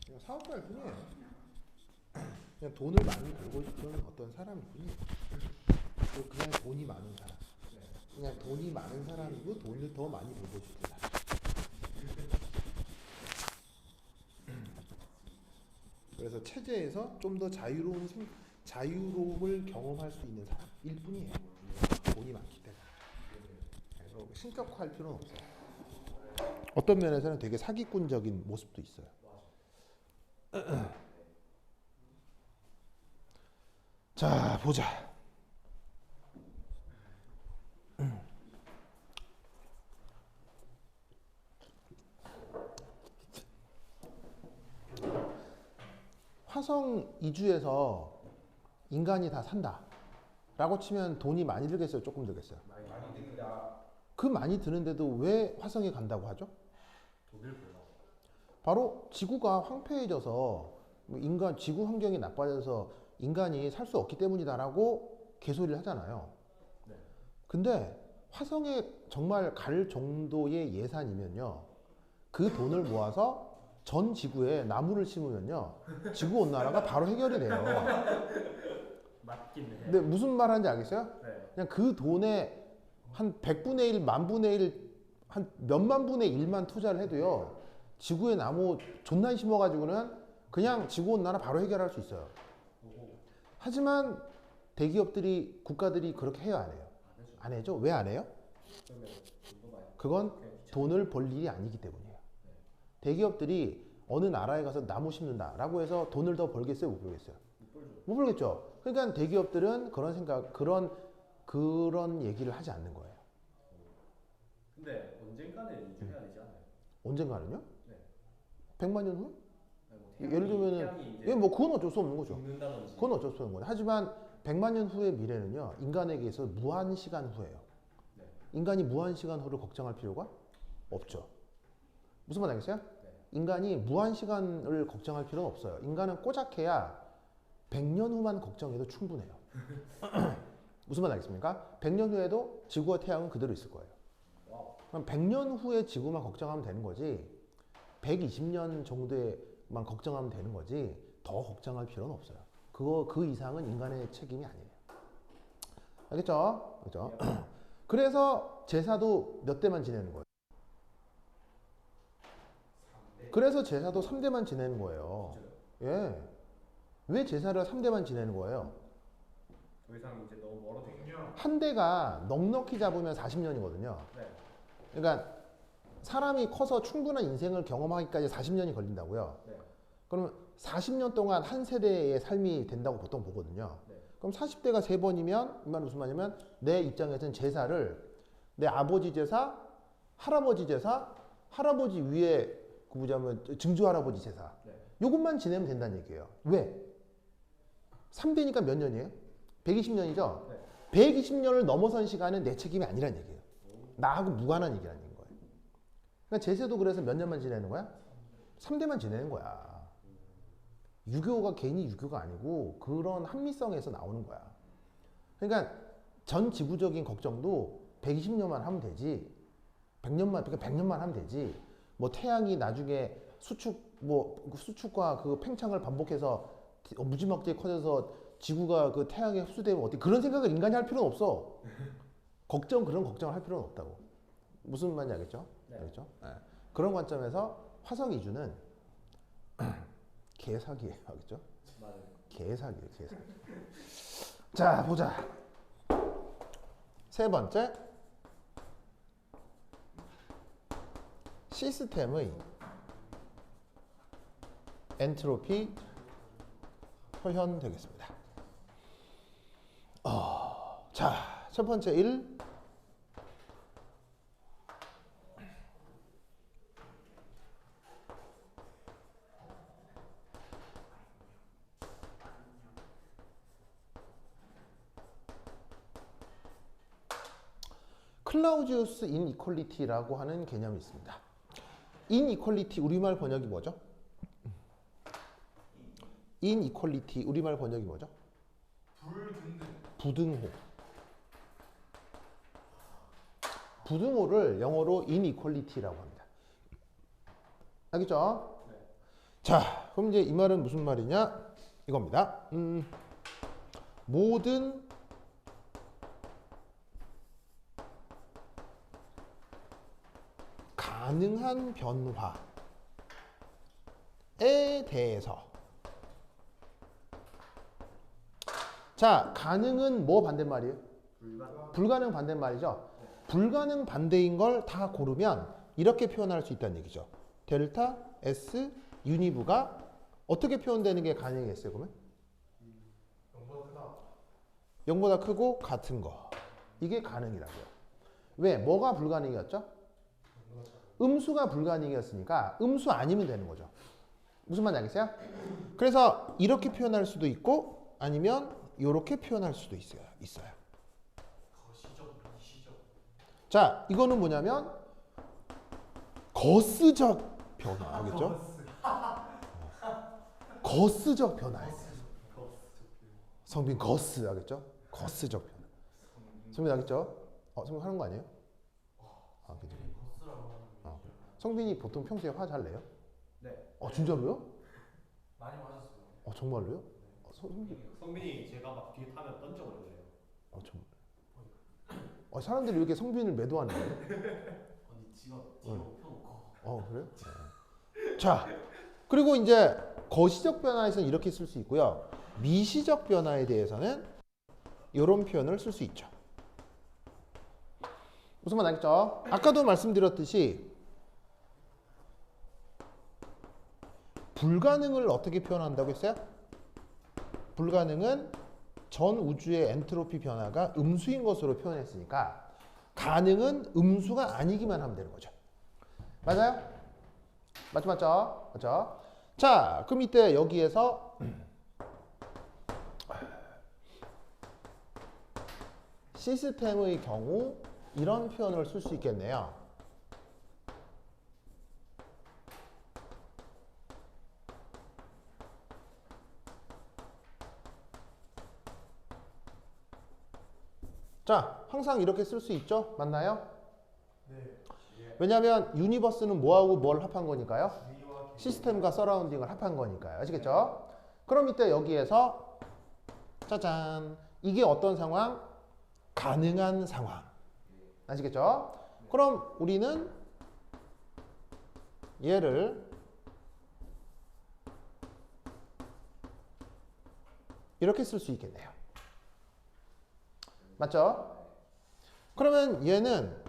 그냥 사업가일 뿐이에요. 그냥 돈을 많이 벌고 싶은 어떤 사람일 뿐이에요. 그냥 돈이 많은 사람. 그냥 돈이 많은 사람이고 돈을 더 많이 벌고 싶은 사람. 그래서 체제에서 좀 더 자유로움을 경험할 수 있는 사람일 뿐이에요. 돈이 많기 때문에. 그래서 신격화할 필요는 없어요. 어떤 면에서는 되게 사기꾼적인 모습도 있어요. 자, 보자. 화성 이주에서 인간이 다 산다 라고 치면 돈이 많이 들겠어요? 조금 들겠어요? 많이 듭니다. 그 많이 드는데도 왜 화성에 간다고 하죠? 돈을 벌라고. 바로 지구가 황폐해져서 지구 환경이 나빠져서 인간이 살 수 없기 때문이다라고 개소리를 하잖아요. 네. 근데 화성에 정말 갈 정도의 예산이면요, 그 돈을 모아서 전 지구에 나무를 심으면요, 지구 온난화가 바로 해결이 돼요. 맞긴 해. 근데 무슨 말 하는지 알겠어요? 네. 그냥 그 돈에 한 100분의 1, 만분의 1, 한 몇만 분의 1만 투자를 해도요, 지구에 나무 존나 심어가지고는 그냥 지구 온난화 바로 해결할 수 있어요. 하지만 대기업들이, 국가들이 그렇게 해요, 안 해요? 안 해죠. 왜 안 해요? 그러면 돈도 많이. 그건 돈을 벌 일이 아니기 때문이에요. 대기업들이 어느 나라에 가서 나무 심는다라고 해서 돈을 더 벌겠어요, 못 벌겠어요? 못 벌죠. 못 벌겠죠. 그러니까 대기업들은 그런 생각, 그런 얘기를 하지 않는 거예요. 근데 언젠가는 이주해야 되지 않아요? 언젠가는요? 네. 100만 년 후? 아니, 뭐 예를 들면은, 태양이 이제 예, 뭐 그건 어쩔 수 없는 거죠. 죽는다든지. 그건 어쩔 수 없는 거예요. 하지만 100만 년 후의 미래는요, 인간에게 있어 무한 시간 후예요. 네. 인간이 무한 시간 후를 걱정할 필요가 없죠. 무슨 말 알겠어요? 네. 인간이 무한 시간을 걱정할 필요는 없어요. 인간은 꼬작해야 100년 후만 걱정해도 충분해요. 무슨 말 알겠습니까? 100년 후에도 지구와 태양은 그대로 있을 거예요. 와우. 그럼 100년 후에 지구만 걱정하면 되는 거지, 120년 정도에만 걱정하면 되는 거지, 더 걱정할 필요는 없어요. 그 이상은 인간의 책임이 아니에요. 알겠죠? 그죠? 그래서 제사도 몇 대만 지내는 거예요. 그래서 제사도 3대만 지내는 거예요. 예. 왜 제사를 3대만 지내는 거예요? 더 이상 이제 너무 멀어지겠네요. 한 대가 넉넉히 잡으면 40년이거든요. 네. 그러니까 사람이 커서 충분한 인생을 경험하기까지 40년이 걸린다고요. 네. 그러면 40년 동안 한 세대의 삶이 된다고 보통 보거든요. 네. 그럼 40대가 3번이면, 이 말은 무슨 말이냐면, 내 입장에서는 제사를 내 아버지 제사, 할아버지 제사, 할아버지 위에 그 뭐냐면 증조 할아버지 제사, 네. 요것만 지내면 된다는 얘기예요. 왜? 3대니까 몇 년이에요? 120년이죠? 네. 120년을 넘어선 시간은 내 책임이 아니란 얘기예요. 나하고 무관한 얘기라는 거예요. 그러니까 제세도 그래서 몇 년만 지내는 거야? 3대만 지내는 거야. 유교가 괜히 유교가 아니고 그런 합리성에서 나오는 거야. 그러니까 전 지구적인 걱정도 120년만 하면 되지, 100년만, 그러니까 100년만 하면 되지, 뭐 태양이 나중에 수축과 그 팽창을 반복해서 무지막지하게 커져서 지구가 그 태양에 흡수되면 어떻게, 그런 생각을 인간이 할 필요는 없어. 그런 걱정을 할 필요는 없다고. 무슨 말인지 알겠죠? 네. 알겠죠? 네. 그런 관점에서 화성 이주는 개사기예요. 알겠죠? 맞아요. 개사기예요, 개사기. 자, 보자. 세 번째. 시스템의 엔트로피 표현 되겠습니다. 자, 첫 번째 1. 클라우지우스 인이퀄리티라고 하는 개념이 있습니다. 인이퀄리티 우리말 번역이 뭐죠? 인이퀄리티 우리말 번역이 뭐죠? 부등호. 부등호를 영어로 인이퀄리티라고 합니다. 알겠죠? 네. 자, 그럼 이제 이 말은 무슨 말이냐? 이겁니다. 모든 가능한 변화에 대해서 자, 가능은 뭐 반대말이에요? 불가능 반대말이죠. 불가능 반대인 걸 다 고르면 이렇게 표현할 수 있다는 얘기죠. 델타 S 유니브가 어떻게 표현되는 게 가능했어요? 그러면 0보다 크고 같은 거. 이게 가능이라고요. 왜? 뭐가 불가능이었죠? 음수가 불가능이었으니까 음수 아니면 되는 거죠. 무슨 말인지 알겠어요? 그래서 이렇게 표현할 수도 있고 아니면 이렇게 표현할 수도 있어요. 자, 이거는 뭐냐면 거스적 변화겠죠? 거스적 변화예요. 성빈 거스 하겠죠? 거스적 변화. 성빈 알겠죠? 성빈 하는 거 아니에요? 그죠? 성빈이 보통 평소에 화 잘 내요? 네. 진짜로요? 많이 맞았어요. 정말로요? 성빈이 제가 막 뒤에 타면 던져버려요. 정말. 사람들이 왜 이렇게 성빈을 매도하는 거예요? 언니 지가 뒤로 펴놓고. 그래요? 자, 그리고 이제 거시적 변화에서는 이렇게 쓸 수 있고요. 미시적 변화에 대해서는 이런 표현을 쓸 수 있죠. 무슨 말 알겠죠? 아까도 말씀드렸듯이 불가능을 어떻게 표현한다고 했어요? 불가능은 전 우주의 엔트로피 변화가 음수인 것으로 표현했으니까 가능은 음수가 아니기만 하면 되는 거죠. 맞아요? 맞죠? 자, 그럼 이때 여기에서 시스템의 경우 이런 표현을 쓸 수 있겠네요. 자, 항상 이렇게 쓸 수 있죠? 맞나요? 네. 왜냐하면 유니버스는 뭐하고 뭘 합한 거니까요? 시스템과 서라운딩을 합한 거니까요. 아시겠죠? 그럼 이때 여기에서 짜잔, 이게 어떤 상황? 가능한 상황. 아시겠죠? 그럼 우리는 얘를 이렇게 쓸 수 있겠네요. 맞죠? 그러면 얘는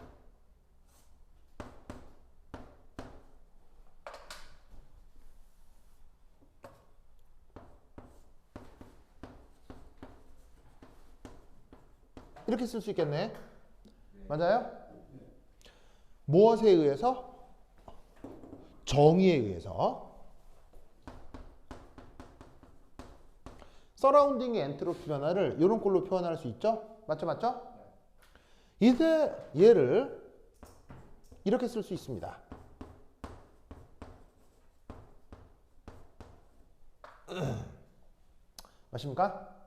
이렇게 쓸 수 있겠네. 맞아요? 무엇에 의해서? 정의에 의해서. 서라운딩의 엔트로피 변화를 이런 꼴로 표현할 수 있죠? 맞죠? 이제 얘를 이렇게 쓸 수 있습니다. 맞습니까?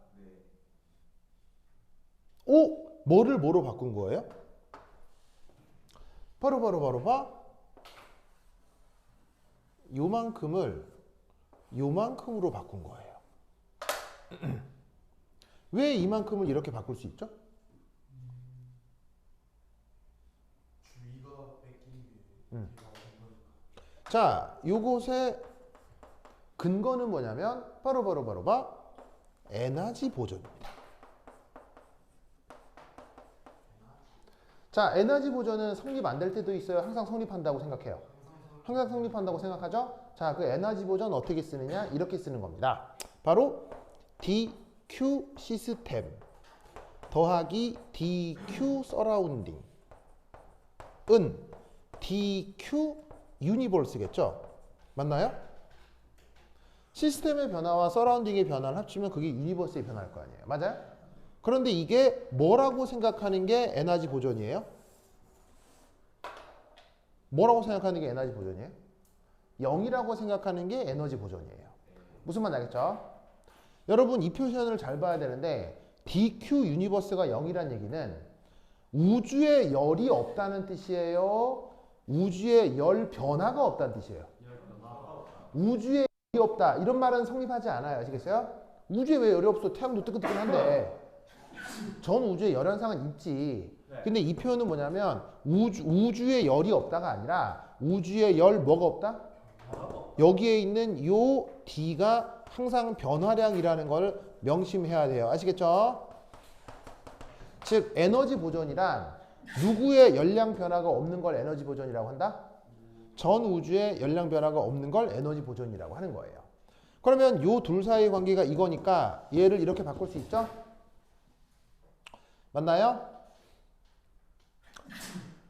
뭐를 뭐로 바꾼 거예요? 바로 요만큼을 요만큼으로 바꾼 거예요. 왜 이만큼을 이렇게 바꿀 수 있죠? 주의가 뺏긴 게. 자, 요것의 근거는 뭐냐면 바로 에너지 보존입니다. 자, 에너지 보존은 성립 안 될 때도 있어요. 항상 성립한다고 생각해요. 항상 성립한다고 생각하죠? 자, 그 에너지 보존 어떻게 쓰느냐? 이렇게 쓰는 겁니다. 바로 DQ 시스템 더하기 DQ 서라운딩 은 DQ 유니버스겠죠? 맞나요? 시스템의 변화와 서라운딩의 변화를 합치면 그게 유니버스의 변화일 거 아니에요. 맞아요? 그런데 이게 뭐라고 생각하는 게 에너지 보존이에요? 뭐라고 생각하는 게 에너지 보존이에요? 0이라고 생각하는 게 에너지 보존이에요. 무슨 말 알겠죠? 여러분 이 표현을 잘 봐야 되는데 DQ 유니버스가 0이란 얘기는 우주에 열이 없다는 뜻이에요? 우주에 열 변화가 없다는 뜻이에요? 우주에 열이 없다 이런 말은 성립하지 않아요. 아시겠어요? 우주에 왜 열이 없어? 태양도 뜨끈뜨끈한데. 전 우주에 열 현상은 있지. 근데 이 표현은 뭐냐면 우주에 열이 없다가 아니라 우주에 열 뭐가 없다? 여기에 있는 요 D가 항상 변화량이라는 걸 명심해야 돼요. 아시겠죠? 즉 에너지 보존이란 누구의 열량 변화가 없는 걸 에너지 보존이라고 한다? 전 우주에 열량 변화가 없는 걸 에너지 보존이라고 하는 거예요. 그러면 요 둘 사이의 관계가 이거니까 얘를 이렇게 바꿀 수 있죠? 맞나요?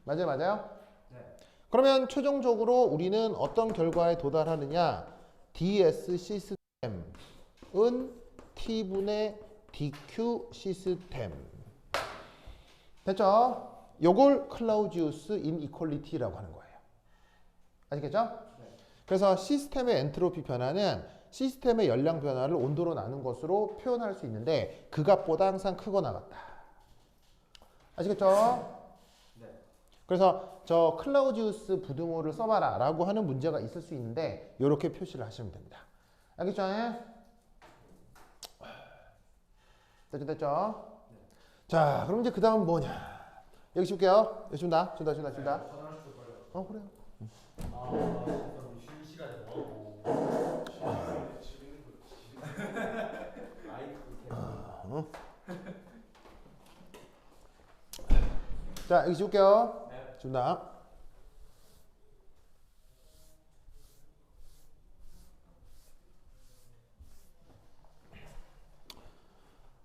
맞아요? 네. 그러면 최종적으로 우리는 어떤 결과에 도달하느냐? ds 시스템은 t분의 dq 시스템. 됐죠? 요걸 클라우지우스 인이퀄리티라고 하는 거예요. 아시겠죠? 네. 그래서 시스템의 엔트로피 변화는 시스템의 열량 변화를 온도로 나눈 것으로 표현할 수 있는데 그 값보다 항상 크거나 같다. 아시겠죠? 네. 그래서 저 클라우지우스 부등호를 써봐라 라고 하는 문제가 있을 수 있는데 이렇게 표시를 하시면 됩니다. 알겠죠? 됐죠? 네. 자, 그럼 이제 그 다음은 뭐냐? 여기 쉴게요. 여기 준다. 전화하실 때 빨리. 그래요. 그럼 쉬는 시간에 뭐 하고? 자, 여기 쉴게요. 네. 준다.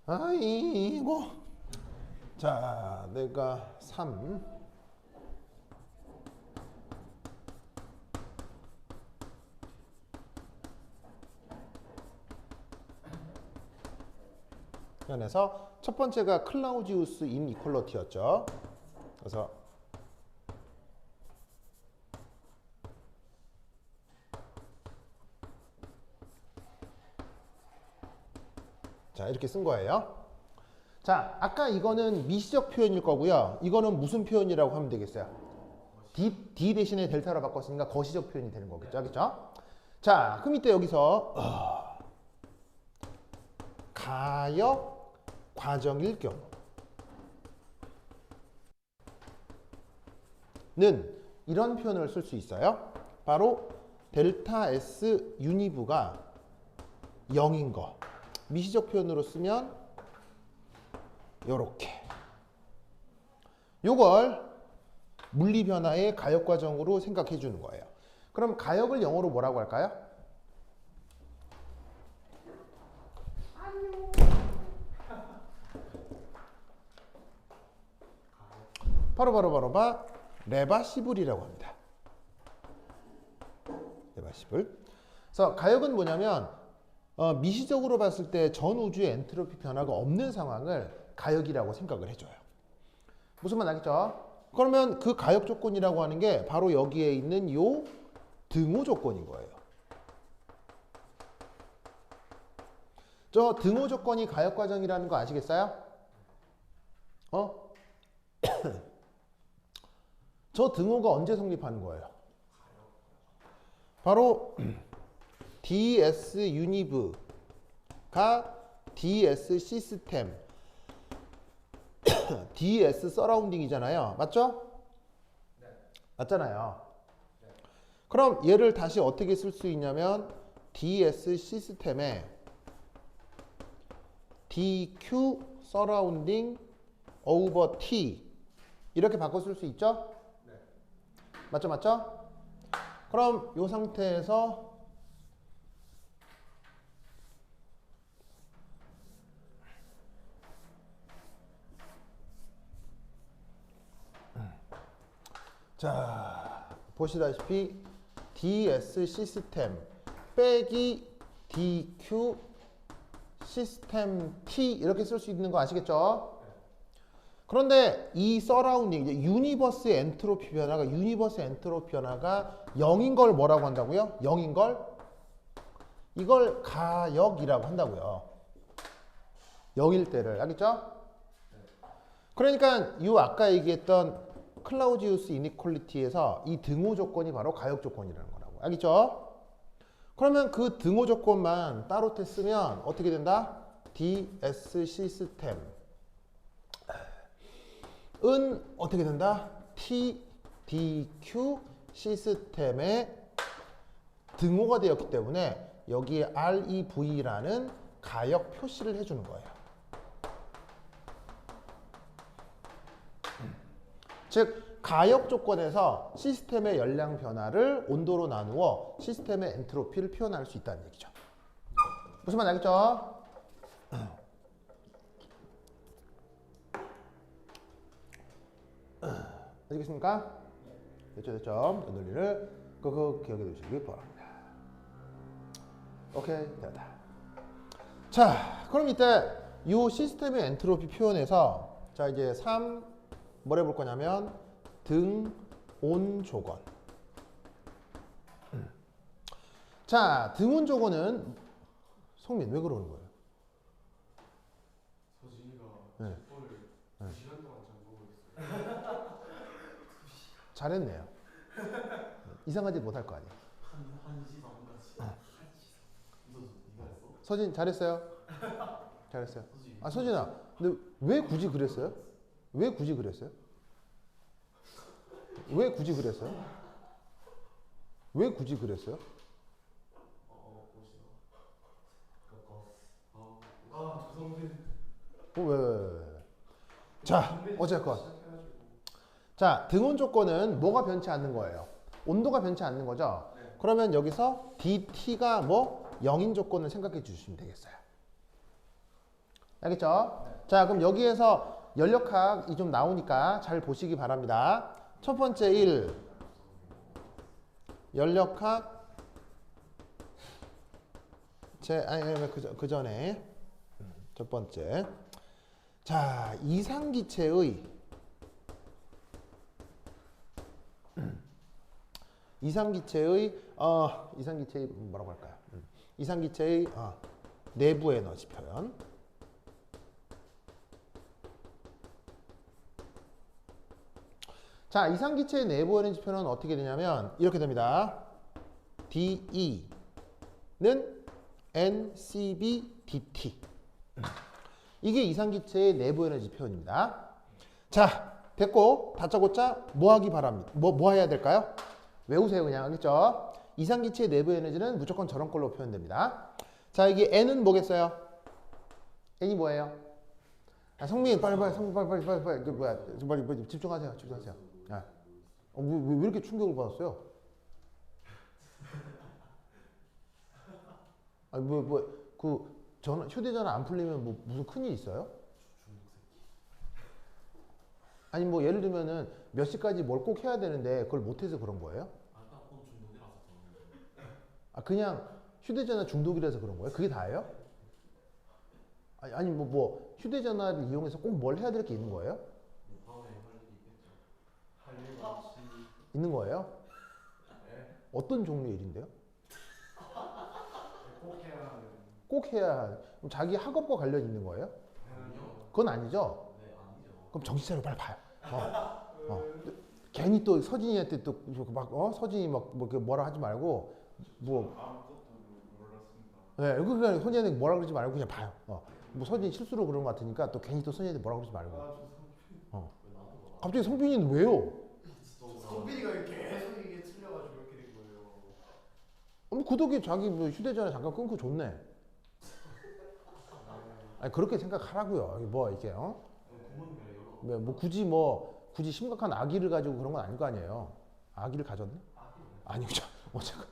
아이고. 자, 내가 3. 그래서 첫 번째가 클라우지우스 인이퀄리티였죠. 그래서 자, 이렇게 쓴 거예요. 자, 아까 이거는 미시적 표현일 거고요. 이거는 무슨 표현이라고 하면 되겠어요? D 대신에 델타로 바꿨으니까 거시적 표현이 되는 거겠죠. 알겠죠? 자, 그럼 이때 여기서 가역 과정일 경우는 이런 표현을 쓸 수 있어요. 바로 델타 S 유니브가 0인 거. 미시적 표현으로 쓰면 요렇게. 요걸 물리 변화의 가역 과정으로 생각해 주는 거예요. 그럼 가역을 영어로 뭐라고 할까요? 바로 레바시블이라고 합니다. 레바시블. 그래서 가역은 뭐냐면 미시적으로 봤을 때 전 우주의 엔트로피 변화가 없는 상황을 가역이라고 생각을 해줘요. 무슨 말 알겠죠? 그러면 그 가역 조건이라고 하는 게 바로 여기에 있는 요 등호 조건인 거예요. 저 등호 조건이 가역 과정이라는 거 아시겠어요? 저 등호가 언제 성립하는 거예요? 바로 ds 유니브가 ds 시스템 ds 서라운딩이잖아요. 맞죠? 네. 맞잖아요. 네. 그럼 얘를 다시 어떻게 쓸 수 있냐면 ds 시스템에 dq 서라운딩 over t 이렇게 바꿔 쓸 수 있죠? 네. 맞죠? 그럼 이 상태에서 자, 보시다시피 ds 시스템 빼기 dq 시스템 t 이렇게 쓸 수 있는 거 아시겠죠? 그런데 이 서라운딩, 이제 유니버스의 엔트로피 변화가 0인 걸 뭐라고 한다고요? 0인 걸? 이걸 가역이라고 한다고요. 0일 때를. 알겠죠? 그러니까 이 아까 얘기했던 클라우지우스 이니퀄리티에서 이 등호 조건이 바로 가역 조건이라는 거라고. 알겠죠? 그러면 그 등호 조건만 따로 쓰면 어떻게 된다? ds 시스템은 어떻게 된다? t dq 시스템의 등호가 되었기 때문에 여기에 REV라는 가역 표시를 해주는 거예요. 즉 가역 조건에서 시스템의 열량 변화를 온도로 나누어 시스템의 엔트로피를 표현할 수 있다는 얘기죠. 무슨 말 알겠죠? 아시겠습니까? 됐죠? 이 논리를 그 기억해 두시기 바랍니다. 오케이, 됐다. 자, 그럼 이때 이 시스템의 엔트로피 표현에서 자 이제 3 뭘 해볼 거냐면 등온 조건. 자, 등온 조건은 성민 왜 그러는 거예요? 서진이가 네. 족보를 네. 2시간 동안 잠그고 있어요. 잘했네요. 이상하지 못할 거 아니에요. 한시 3분까지. 네가 했어? 서진 잘했어요? 잘했어요. 아 서진아, 근데 왜 굳이 그랬어요? 왜 굳이 그랬어요? 왜 굳이 그랬어요? 왜 굳이 그랬어요? 조성빈. 왜? 자, 어쨌건. 자, 등온 조건은 뭐가 변치 않는 거예요? 온도가 변치 않는 거죠? 네. 그러면 여기서 dt가 뭐 0인 조건을 생각해 주시면 되겠어요. 알겠죠? 네. 자, 그럼 여기에서 연력학이 좀 나오니까 잘 보시기 바랍니다. 첫 번째 1. 연력학 그 전에 첫 번째. 자, 이상기체의 이상기체의 뭐라고 할까요? 이상기체의 내부 에너지 표현. 자, 이상기체의 내부 에너지 표현은 어떻게 되냐면 이렇게 됩니다. DE는 NCB DT. 이게 이상기체의 내부 에너지 표현입니다. 자, 됐고 다짜고짜 뭐 하기 바랍니다. 뭐 해야 될까요? 외우세요 그냥. 알겠죠? 이상기체의 내부 에너지는 무조건 저런 걸로 표현됩니다. 자, 이게 N은 뭐겠어요? N이 뭐예요? 성민 빨리 그 뭐야 빨리 집중하세요. 아, 왜 이렇게 충격을 받았어요? 아니 그 휴대전화 안 풀리면 뭐 무슨 큰일 있어요? 아니 뭐 예를 들면은 몇 시까지 뭘 꼭 해야 되는데 그걸 못해서 그런 거예요? 아 그냥 휴대전화 중독이라서 그런 거예요? 그게 다예요? 아니 뭐 휴대전화를 이용해서 꼭 뭘 해야 될 게 있는 거예요? 있는 거예요? 어떤 종류의 일인데요? 꼭 해야 하는. 그럼 자기 학업과 관련 있는 거예요? 그건 아니죠? 그럼 정신 차리고 빨리 봐요. 괜히 또 서진이한테 또 막 서진이 막 뭐라 하지 말고 뭐 아무것도 몰랐습니다. 네, 그러니까 서진이한테 뭐라 그러지 말고 그냥 봐요. 뭐 서진이 실수로 그런 것 같으니까 또 괜히 또 서진이한테 뭐라 그러지 말고. 갑자기 성빈이는 왜요? 성빈이가 계속 이게 틀려가지고 이렇게 된 거예요. 구독이 자기 뭐 휴대전화 잠깐 끊고 좋네. 아니 그렇게 생각하라고요. 뭐 이게 뭐 굳이 심각한 아기를 가지고 그런 건 아닐 거 아니에요. 아기를 가졌네? 아니죠. 어쨌건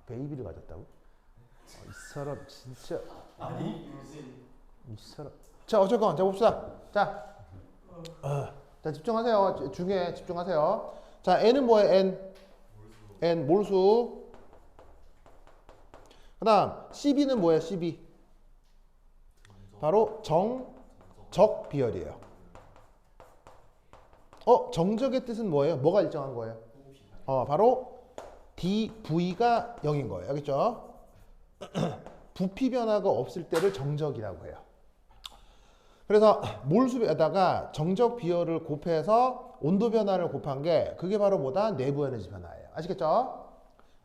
베이비를 가졌다고? 이 사람 진짜. 이 사람. 자 어쨌건 자 봅시다. 자, 자 집중하세요. 중에 집중하세요. 자 N은 뭐예요? N 몰수. 그다음 CB는 뭐예요? CB. 바로 정적 비열이에요. 정적의 뜻은 뭐예요? 뭐가 일정한 거예요? 바로 dV가 0인 거예요. 알겠죠? 부피 변화가 없을 때를 정적이라고 해요. 그래서 몰수에다가 정적 비열을 곱해서 온도 변화를 곱한 게 그게 바로 뭐다? 내부 에너지 변화예요. 아시겠죠?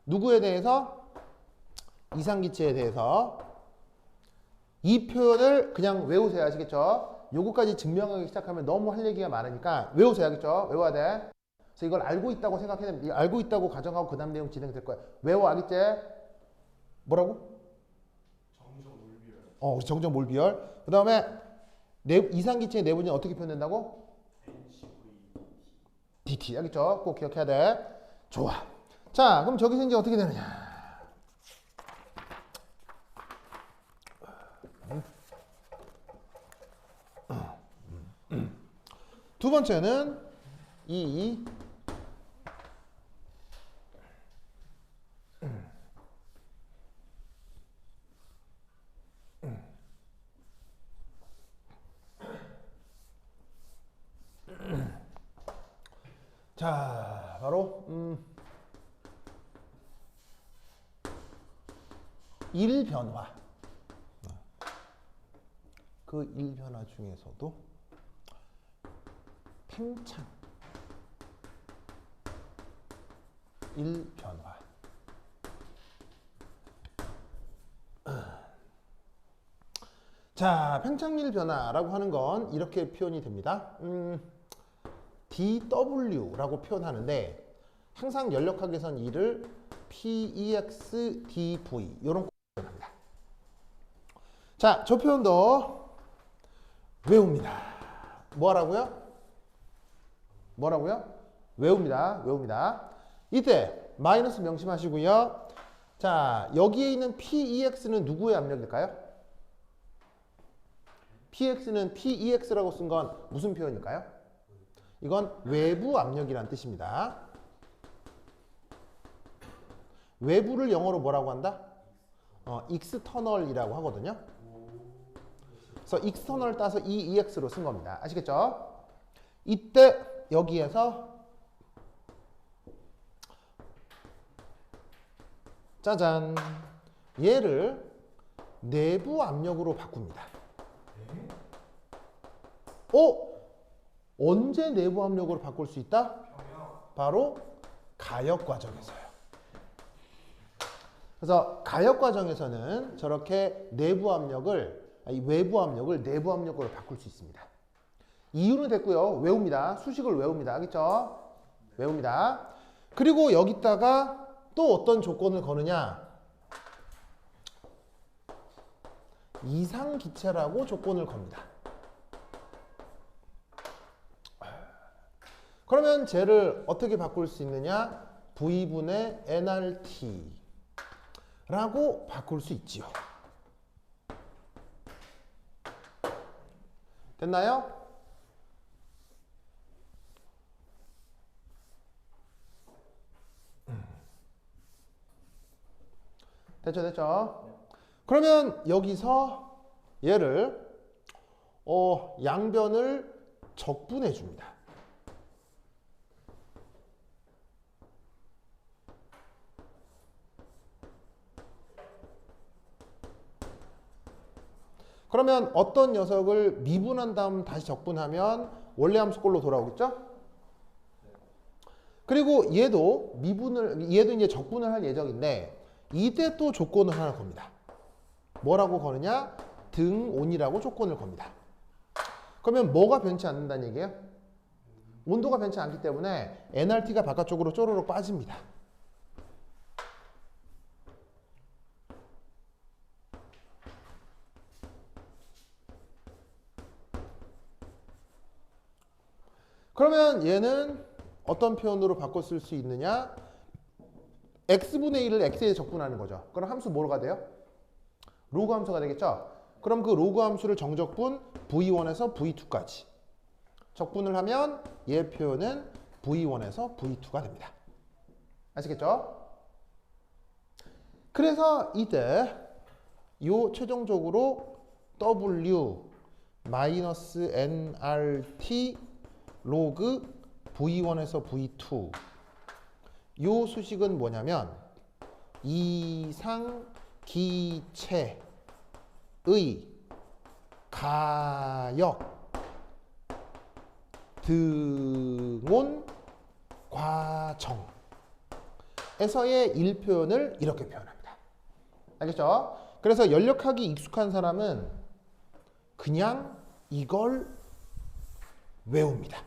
누구에 대해서? 이상기체에 대해서 이 표현을 그냥 외우세요. 아시겠죠? 요거까지 증명하기 시작하면 너무 할 얘기가 많으니까 외우세요. 알겠죠? 외워야 돼. 그래서 이걸 알고 있다고 생각해야 됩니다. 알고 있다고 가정하고 그 다음 내용 진행될 거야. 외워. 알겠지? 뭐라고? 우리 정적 몰비열. 그 다음에 이상기체의 내분이 어떻게 표현된다고? DT. 알겠죠? 꼭 기억해야 돼. 좋아. 자, 그럼 저기서 이제 어떻게 되느냐? 두 번째는 이 자, 바로 일변화. 그 일변화 중에서도 팽창 일변화. 자, 팽창일 변화라고 하는 건 이렇게 표현이 됩니다. dW라고 표현하는데 항상 연력학에선 이를 PEX dV 이런 표현합니다. 자, 저 표현도 외웁니다. 뭐라고요? 외웁니다. 이때 마이너스 명심하시고요. 자, 여기에 있는 PEX는 누구의 압력일까요? PX는 PEX라고 쓴 건 무슨 표현일까요? 이건 외부 압력이란 뜻입니다. 외부를 영어로 뭐라고 한다? external이라고 하거든요. 그래서 external 따서 EEX로 쓴 겁니다. 아시겠죠? 이때 여기에서 짜잔, 얘를 내부 압력으로 바꿉니다. 언제 내부 압력으로 바꿀 수 있다? 바로 가역 과정에서요. 그래서 가역 과정에서는 저렇게 외부 압력을 내부 압력으로 바꿀 수 있습니다. 이유는 됐고요. 외웁니다. 수식을 외웁니다. 알겠죠? 외웁니다. 그리고 여기다가 또 어떤 조건을 거느냐? 이상기체라고 조건을 겁니다. 그러면 쟤를 어떻게 바꿀 수 있느냐? V분의 nRT라고 바꿀 수 있지요. 됐나요? 됐죠? 그러면 여기서 얘를 양변을 적분해 줍니다. 그러면 어떤 녀석을 미분한 다음 다시 적분하면 원래 함수꼴로 돌아오겠죠? 그리고 얘도 이제 적분을 할 예정인데 이때 또 조건을 하나 겁니다. 뭐라고 거느냐? 등온이라고 조건을 겁니다. 그러면 뭐가 변치 않는다는 얘기예요? 온도가 변치 않기 때문에 nRT가 바깥쪽으로 쪼르륵 빠집니다. 그러면 얘는 어떤 표현으로 바꿔 쓸 수 있느냐? x분의 1을 x에 적분하는 거죠. 그럼 함수 뭐가 돼요? 로그 함수가 되겠죠? 그럼 그 로그 함수를 정적분 v1에서 v2까지 적분을 하면 얘 표현은 v1에서 v2가 됩니다. 아시겠죠? 그래서 이때 요 최종적으로 w 마이너스 nRT 로그 v1에서 v2 요 수식은 뭐냐면 이상기체의 가역 등온 과정에서의 일표현을 이렇게 표현합니다. 알겠죠? 그래서 연력하기 익숙한 사람은 그냥 이걸 외웁니다.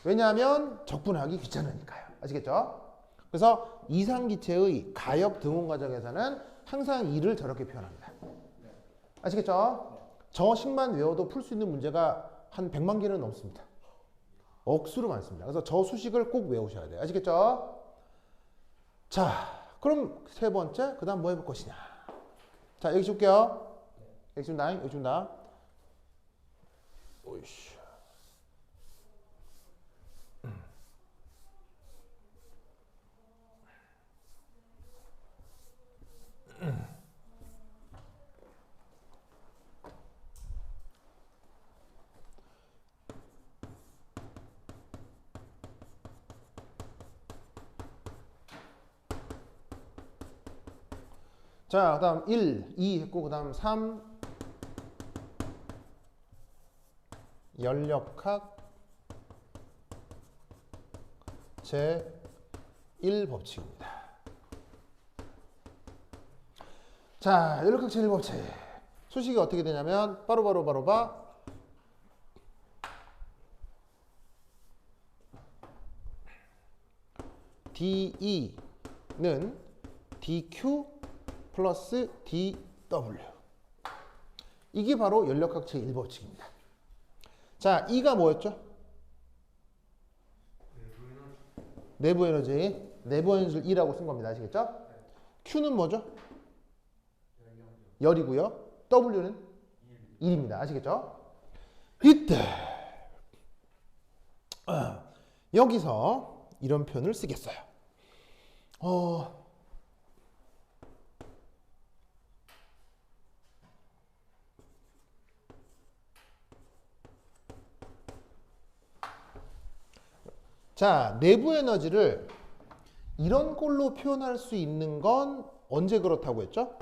왜냐하면 적분하기 귀찮으니까요. 아시겠죠? 그래서 이상기체의 가역 등온 과정에서는 항상 이를 저렇게 표현합니다. 아시겠죠? 저 식만 외워도 풀 수 있는 문제가 한 100만 개는 넘습니다. 억수로 많습니다. 그래서 저 수식을 꼭 외우셔야 돼요. 아시겠죠? 자, 그럼 세 번째, 그 다음 뭐 해볼 것이냐. 자, 여기 줄게요. 여기 준다, 여기 준다. 오이씨. 자, 그 다음 1, 2 했고, 그 다음 3, 연력학 제1법칙입니다. 자, 연력학 제1법칙. 수식이 어떻게 되냐면, 바로 봐. DE는 DQ 플러스 DW. 이게 바로 연력학 제1법칙입니다. 자, E가 뭐였죠? 내부 에너지. 내부 에너지를 E라고 쓴 겁니다. 아시겠죠? Q는 뭐죠? 열이고요. W는 1입니다. 아시겠죠? 이때 여기서 이런 표현을 쓰겠어요. 자, 내부 에너지를 이런 꼴로 표현할 수 있는 건 언제 그렇다고 했죠?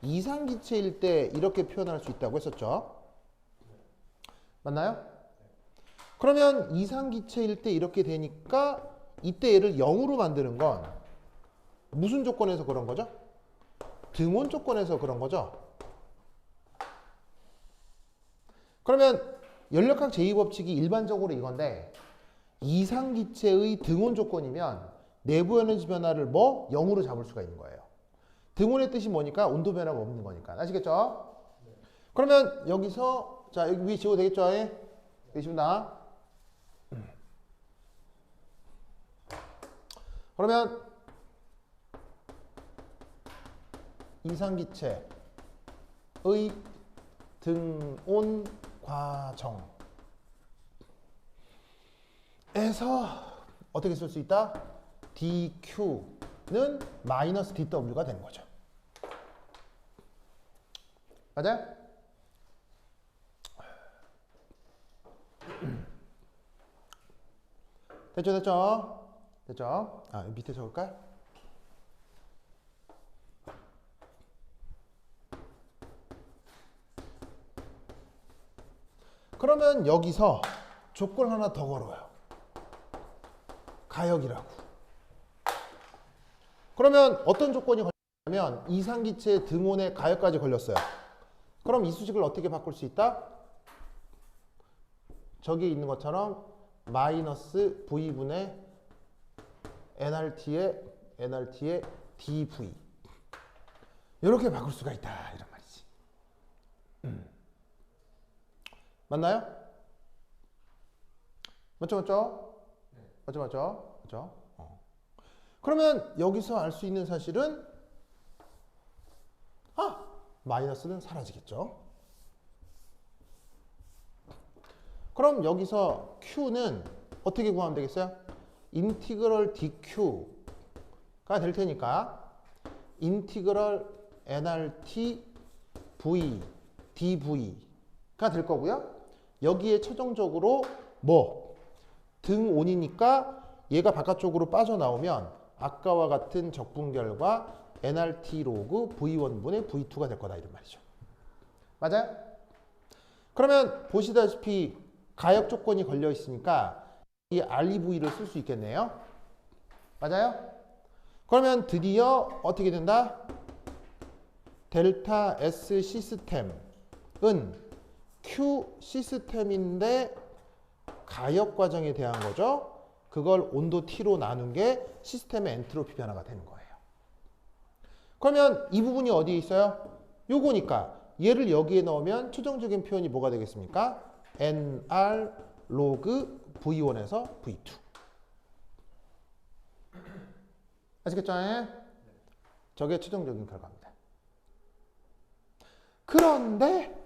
이상기체일 때 이렇게 표현할 수 있다고 했었죠. 맞나요? 그러면 이상기체일 때 이렇게 되니까 이때 얘를 0으로 만드는 건 무슨 조건에서 그런 거죠? 등온 조건에서 그런 거죠. 그러면 연력학 제2법칙이 일반적으로 이건데 이상기체의 등온 조건이면 내부 에너지 변화를 뭐? 0으로 잡을 수가 있는 거예요. 등온의 뜻이 뭐니까? 온도 변화가 없는 거니까. 아시겠죠? 그러면 여기서 자, 여기 위에 지워도 되겠죠? 되십니다. 그러면 이상기체의 등온 과정에서 어떻게 쓸 수 있다? DQ는 마이너스 DW가 되는 거죠. 맞아요? 됐죠? 아, 밑에 적을까요? 그러면 여기서 조건 하나 더 걸어요. 가역이라고. 그러면 어떤 조건이 걸리냐면 이상기체의 등온에 가역까지 걸렸어요. 그럼 이 수식을 어떻게 바꿀 수 있다? 저기 있는 것처럼 마이너스 V분의 NRT의 DV 이렇게 바꿀 수가 있다 이런 말이지. 맞나요? 맞죠? 맞죠? 그러면 여기서 알 수 있는 사실은 마이너스는 사라지겠죠. 그럼 여기서 Q는 어떻게 구하면 되겠어요? 인티그럴 DQ가 될 테니까 인티그럴 NRT V DV가 될 거고요. 여기에 최종적으로 뭐 등온이니까 얘가 바깥쪽으로 빠져나오면 아까와 같은 적분결과 NRT 로그 V1분의 V2가 될 거다 이런 말이죠. 맞아요? 그러면 보시다시피 가역 조건이 걸려 있으니까 이 REV를 쓸 수 있겠네요. 맞아요? 그러면 드디어 어떻게 된다? 델타 S 시스템은 Q 시스템인데 가역 과정에 대한 거죠. 그걸 온도 T로 나눈 게 시스템의 엔트로피 변화가 되는 거예요. 그러면 이 부분이 어디에 있어요? 요거니까 얘를 여기에 넣으면 최종적인 표현이 뭐가 되겠습니까? NR 로그 V1에서 V2. 아시겠죠? 저게 최종적인 결과입니다. 그런데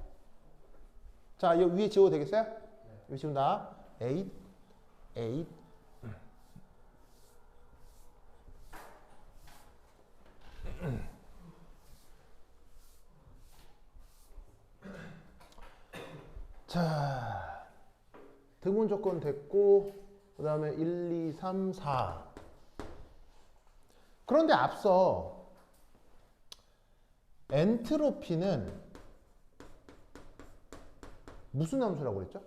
자, 이 위에 지워도 되겠어요? 위에 지운다. 8. 자, 등분 조건 됐고 그 다음에 1, 2, 3, 4. 그런데 앞서 엔트로피는 무슨 함수라고 했죠?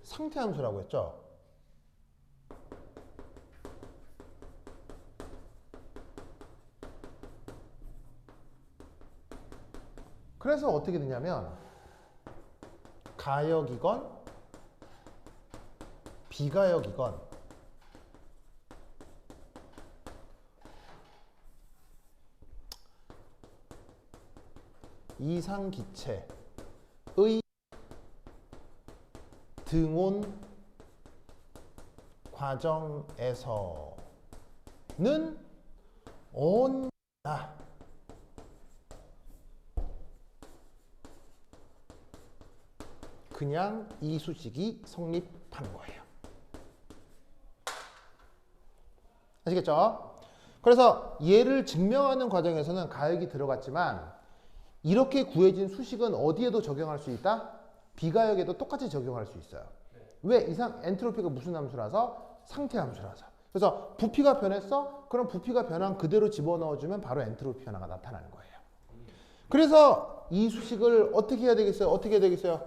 상태 함수라고 했죠? 그래서 어떻게 되냐면 가역이건 비가역이건 이상기체의 등온 과정에서는 언제나 그냥 이 수식이 성립하는 거예요. 아시겠죠? 그래서 얘를 증명하는 과정에서는 가역이 들어갔지만 이렇게 구해진 수식은 어디에도 적용할 수 있다? 비가역에도 똑같이 적용할 수 있어요. 왜? 이상 엔트로피가 무슨 함수라서? 상태 함수라서. 그래서 부피가 변했어? 그럼 부피가 변한 그대로 집어넣어주면 바로 엔트로피 변화가 나타나는 거예요. 그래서 이 수식을 어떻게 해야 되겠어요? 어떻게 해야 되겠어요?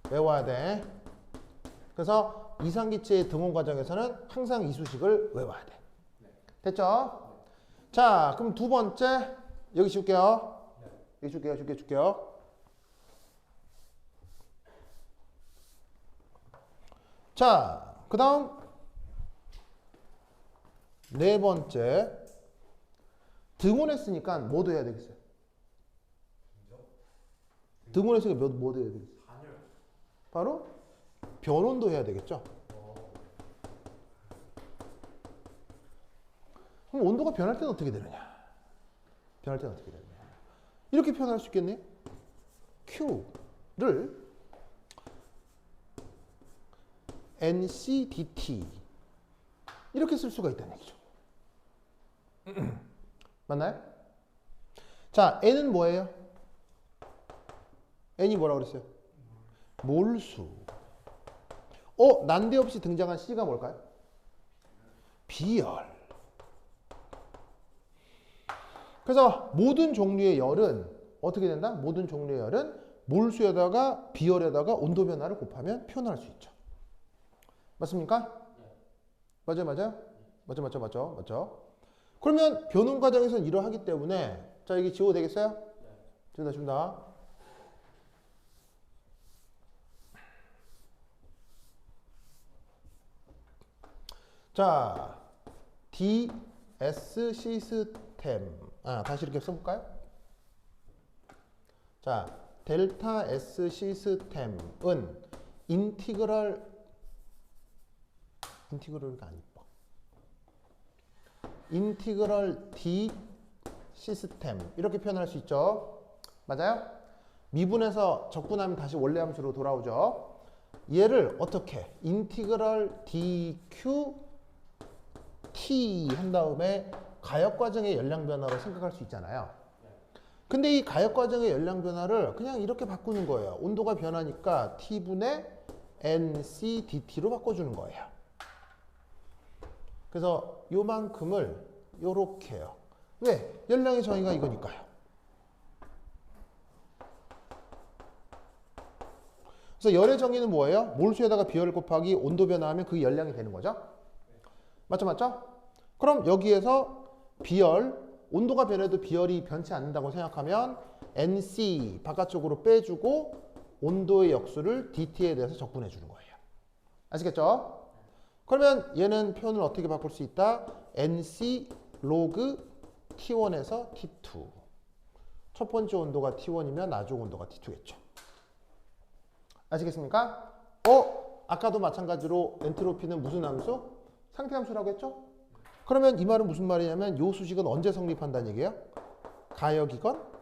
외워야 돼. 그래서 이상기체의 등온 과정에서는 항상 이 수식을 외워야 돼. 됐죠? 자, 그럼 두 번째 여기 줄게요. 여기 줄게요. 자, 그 다음 네 번째 등온했으니까 뭐도 해야 되겠어요? 등온했으니까 뭐도 해야 되겠어요? 바로 변온도 해야 되겠죠? 그럼 온도가 변할 때는 어떻게 되느냐? 이렇게 표현할 수 있겠네요. Q를 NCDT 이렇게 쓸 수가 있다는 얘기죠. 맞나요? 자, N은 뭐예요? N이 뭐라고 그랬어요? 몰수. 난데없이 등장한 C가 뭘까요? 비열. 그래서 모든 종류의 열은 어떻게 된다? 모든 종류의 열은 몰수에다가 비열에다가 온도 변화를 곱하면 표현할 수 있죠. 맞습니까? 맞아요? 맞죠? 그러면 변온 과정에서는 이러하기 때문에 자, 이게 지워도 되겠어요? 지운다. 자, DS 시스템. 다시 이렇게 써볼까요? 자, 델타 S 시스템은 인티그럴가 안 이뻐. 인티그럴 D 시스템 이렇게 표현할 수 있죠. 맞아요? 미분해서 적분하면 다시 원래 함수로 돌아오죠. 얘를 어떻게? 인티그럴 DQ T 한 다음에 가역 과정의 열량 변화로 생각할 수 있잖아요. 근데 이 가역 과정의 열량 변화를 그냥 이렇게 바꾸는 거예요. 온도가 변하니까 T분의 NCDT로 바꿔주는 거예요. 그래서 요만큼을 요렇게 해요. 왜? 열량의 정의가 이거니까요. 그래서 열의 정의는 뭐예요? 몰수에다가 비열 곱하기 온도 변화하면 그게 열량이 되는 거죠. 맞죠? 그럼 여기에서 비열, 온도가 변해도 비열이 변치 않는다고 생각하면 NC 바깥쪽으로 빼주고 온도의 역수를 dT에 대해서 적분해 주는 거예요. 아시겠죠? 그러면 얘는 표현을 어떻게 바꿀 수 있다? NC 로그 T1에서 T2. 첫 번째 온도가 T1이면 나중 온도가 T2겠죠. 아시겠습니까? 아까도 마찬가지로 엔트로피는 무슨 함수? 상태함수라고 했죠? 그러면 이 말은 무슨 말이냐면 이 수식은 언제 성립한다는 얘기예요? 가역이건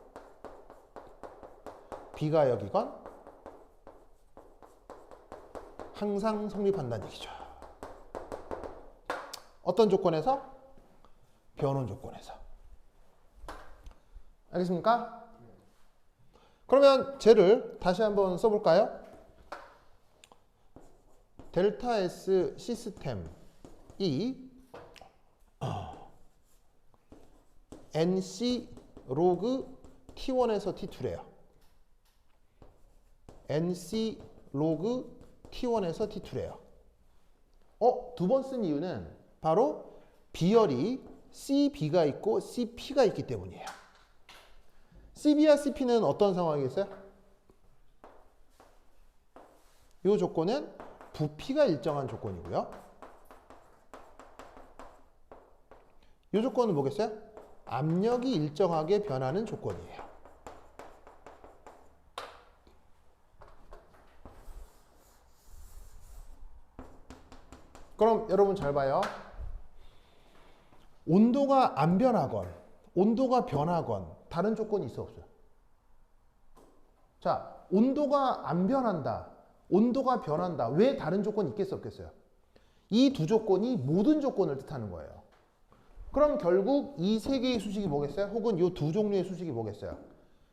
비가역이건 항상 성립한다는 얘기죠. 어떤 조건에서? 변온 조건에서. 알겠습니까? 그러면 쟤를 다시 한번 써볼까요? 델타 S 시스템이 NC 로그 T1에서 T2래요. NC 로그 T1에서 T2래요. 두 번 쓴 이유는 바로 비열이 CB가 있고 CP가 있기 때문이에요. CB와 CP는 어떤 상황이겠어요? 이 조건은 부피가 일정한 조건이고요. 이 조건은 뭐겠어요? 압력이 일정하게 변하는 조건이에요. 그럼 여러분 잘 봐요. 온도가 안 변하건 온도가 변하건 다른 조건이 있어 없어요? 자, 온도가 안 변한다. 온도가 변한다. 왜 다른 조건이 있겠어 없겠어요? 이 두 조건이 모든 조건을 뜻하는 거예요. 그럼 결국 이 세 개의 수식이 뭐겠어요? 혹은 이 두 종류의 수식이 뭐겠어요?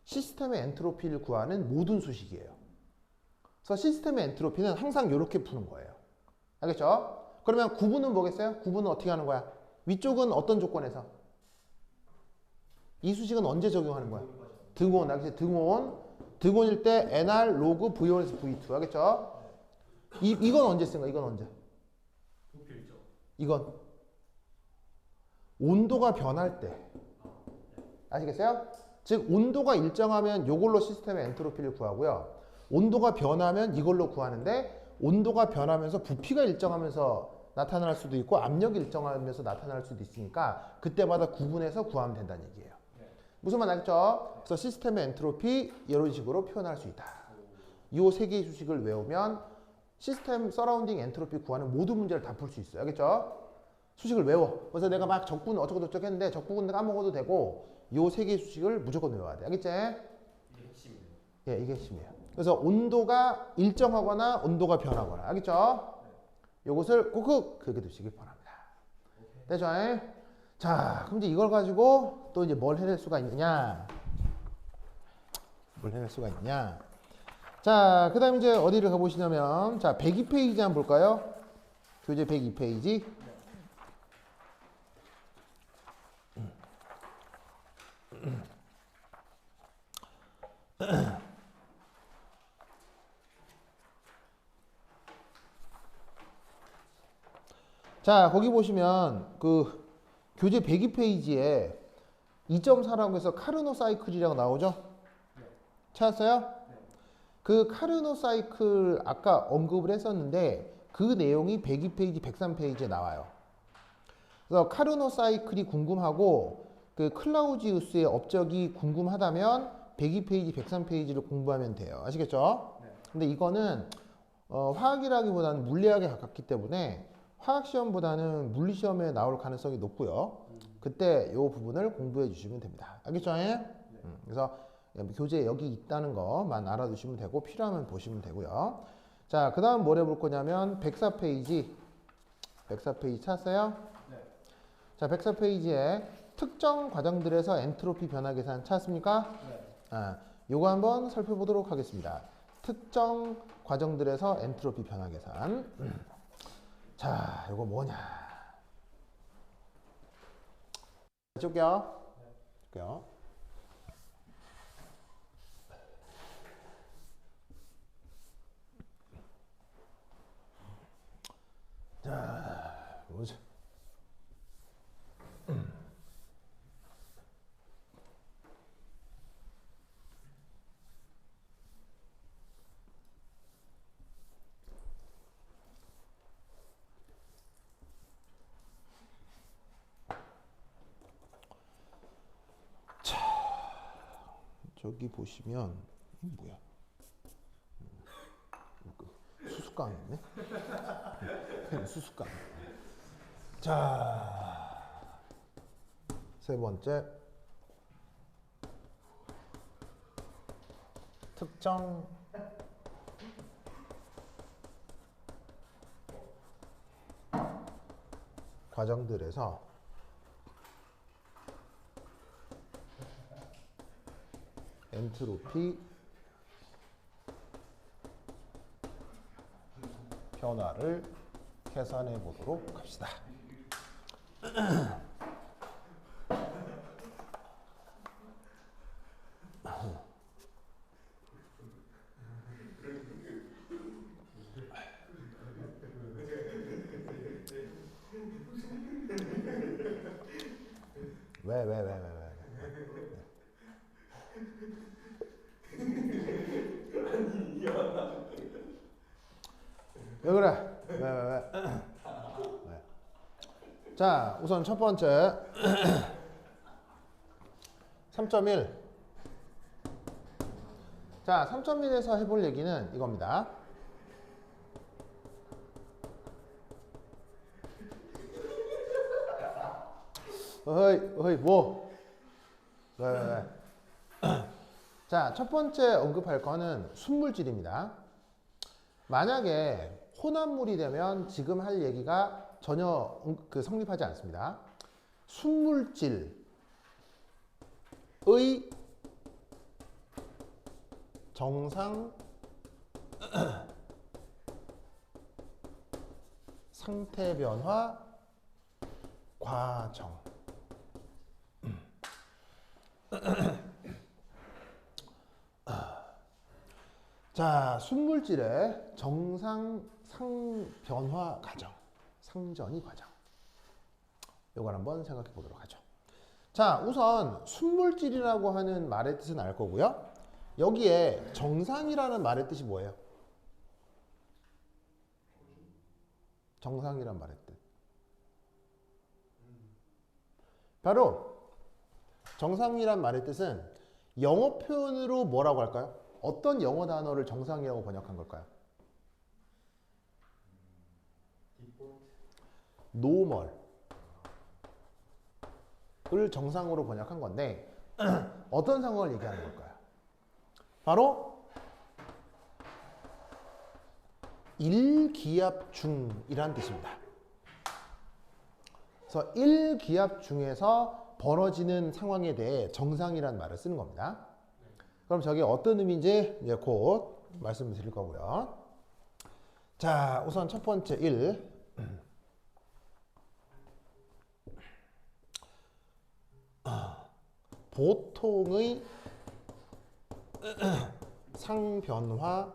시스템의 엔트로피를 구하는 모든 수식이에요. 그래서 시스템의 엔트로피는 항상 이렇게 푸는 거예요. 알겠죠? 그러면 구분은 뭐겠어요? 구분은 어떻게 하는 거야? 위쪽은 어떤 조건에서? 이 수식은 언제 적용하는 거야? 등온. 알겠지? 등온. 등온일 때 NR 로그 V1에서 V2. 알겠죠? 이건 언제 쓴 거야? 이건 언제? 이건 온도가 변할 때. 아시겠어요? 즉 온도가 일정하면 이걸로 시스템의 엔트로피를 구하고요. 온도가 변하면 이걸로 구하는데 온도가 변하면서 부피가 일정하면서 나타날 수도 있고 압력이 일정하면서 나타날 수도 있으니까 그때마다 구분해서 구하면 된다는 얘기예요. 무슨 말 알겠죠? 그래서 시스템의 엔트로피 이런 식으로 표현할 수 있다. 이 세 개의 수식을 외우면 시스템 서라운딩 엔트로피 구하는 모든 문제를 다 풀 수 있어요. 알겠죠? 수식을 외워. 그래서 내가 막 적분 어쩌고저쩌고 했는데 적분은 까먹어도 되고 이 세 개의 수식을 무조건 외워야 돼. 알겠지? 이게 핵심이에요. 예, 이게 핵심이에요. 그래서 온도가 일정하거나 온도가 변하거나. 알겠죠? 요것을 꼭 그렇게 두시길 바랍니다. 됐죠? 자, 그럼 이제 이걸 가지고 또 이제 뭘 해낼 수가 있느냐? 뭘 해낼 수가 있느냐? 자, 그 다음 이제 어디를 가보시냐면, 자, 102페이지 한번 볼까요? 교재 102페이지. 자, 거기 보시면 그 교재 102페이지에 2.4라고 해서 카르노 사이클이라고 나오죠? 찾았어요? 그 카르노 사이클 아까 언급을 했었는데 그 내용이 102페이지, 103페이지에 나와요. 그래서 카르노 사이클이 궁금하고 그 클라우지우스의 업적이 궁금하다면 102페이지, 103페이지를 공부하면 돼요. 아시겠죠? 근데 이거는 화학이라기보다는 물리학에 가깝기 때문에 화학시험보다는 물리시험에 나올 가능성이 높고요. 그때 이 부분을 공부해 주시면 됩니다. 알겠죠? 그래서 교재에 여기 있다는 것만 알아두시면 되고 필요하면 보시면 되고요. 자, 그 다음 뭘 해볼 거냐면 104페이지 104페이지 찾았어요? 네. 자, 104페이지에 특정 과정들에서 엔트로피 변화 계산 찾았습니까? 네. 요거 한번 살펴보도록 하겠습니다. 특정 과정들에서 엔트로피 변화 계산. 자, 요거 뭐냐? 줄게요. 줄게요. 자, 뭐죠? 저기 보시면 이 뭐야? 수수깡이 있네. 수수깡. 자, 세 번째 특정 과정들에서 엔트로피 변화를 계산해 보도록 합시다. 왜? 왜 그래? 왜? 자, 우선 첫 번째 3.1. 자, 3.1에서 해볼 얘기는 이겁니다. 어이, 뭐? 왜? 자, 첫 번째 언급할 거는 순물질입니다. 만약에 혼합물이 되면 지금 할 얘기가 전혀 성립하지 않습니다. 순물질의 정상 상태 변화 과정. 자, 순물질의 정상 상변화 과정, 상전이 과정. 이걸 한번 생각해 보도록 하죠. 자, 우선 순물질이라고 하는 말의 뜻은 알 거고요. 여기에 정상이라는 말의 뜻이 뭐예요? 정상이란 말의 뜻. 바로 정상이란 말의 뜻은 영어 표현으로 뭐라고 할까요? 어떤 영어 단어를 정상이라고 번역한 걸까요? 노멀을 정상으로 번역한 건데 어떤 상황을 얘기하는 걸까요? 바로 일기압 중이라는 뜻입니다. 그래서 일기압 중에서 벌어지는 상황에 대해 정상이라는 말을 쓰는 겁니다. 그럼 저게 어떤 의미인지 이제 곧 말씀을 드릴 거고요. 자, 우선 첫 번째 1. 보통의 상변화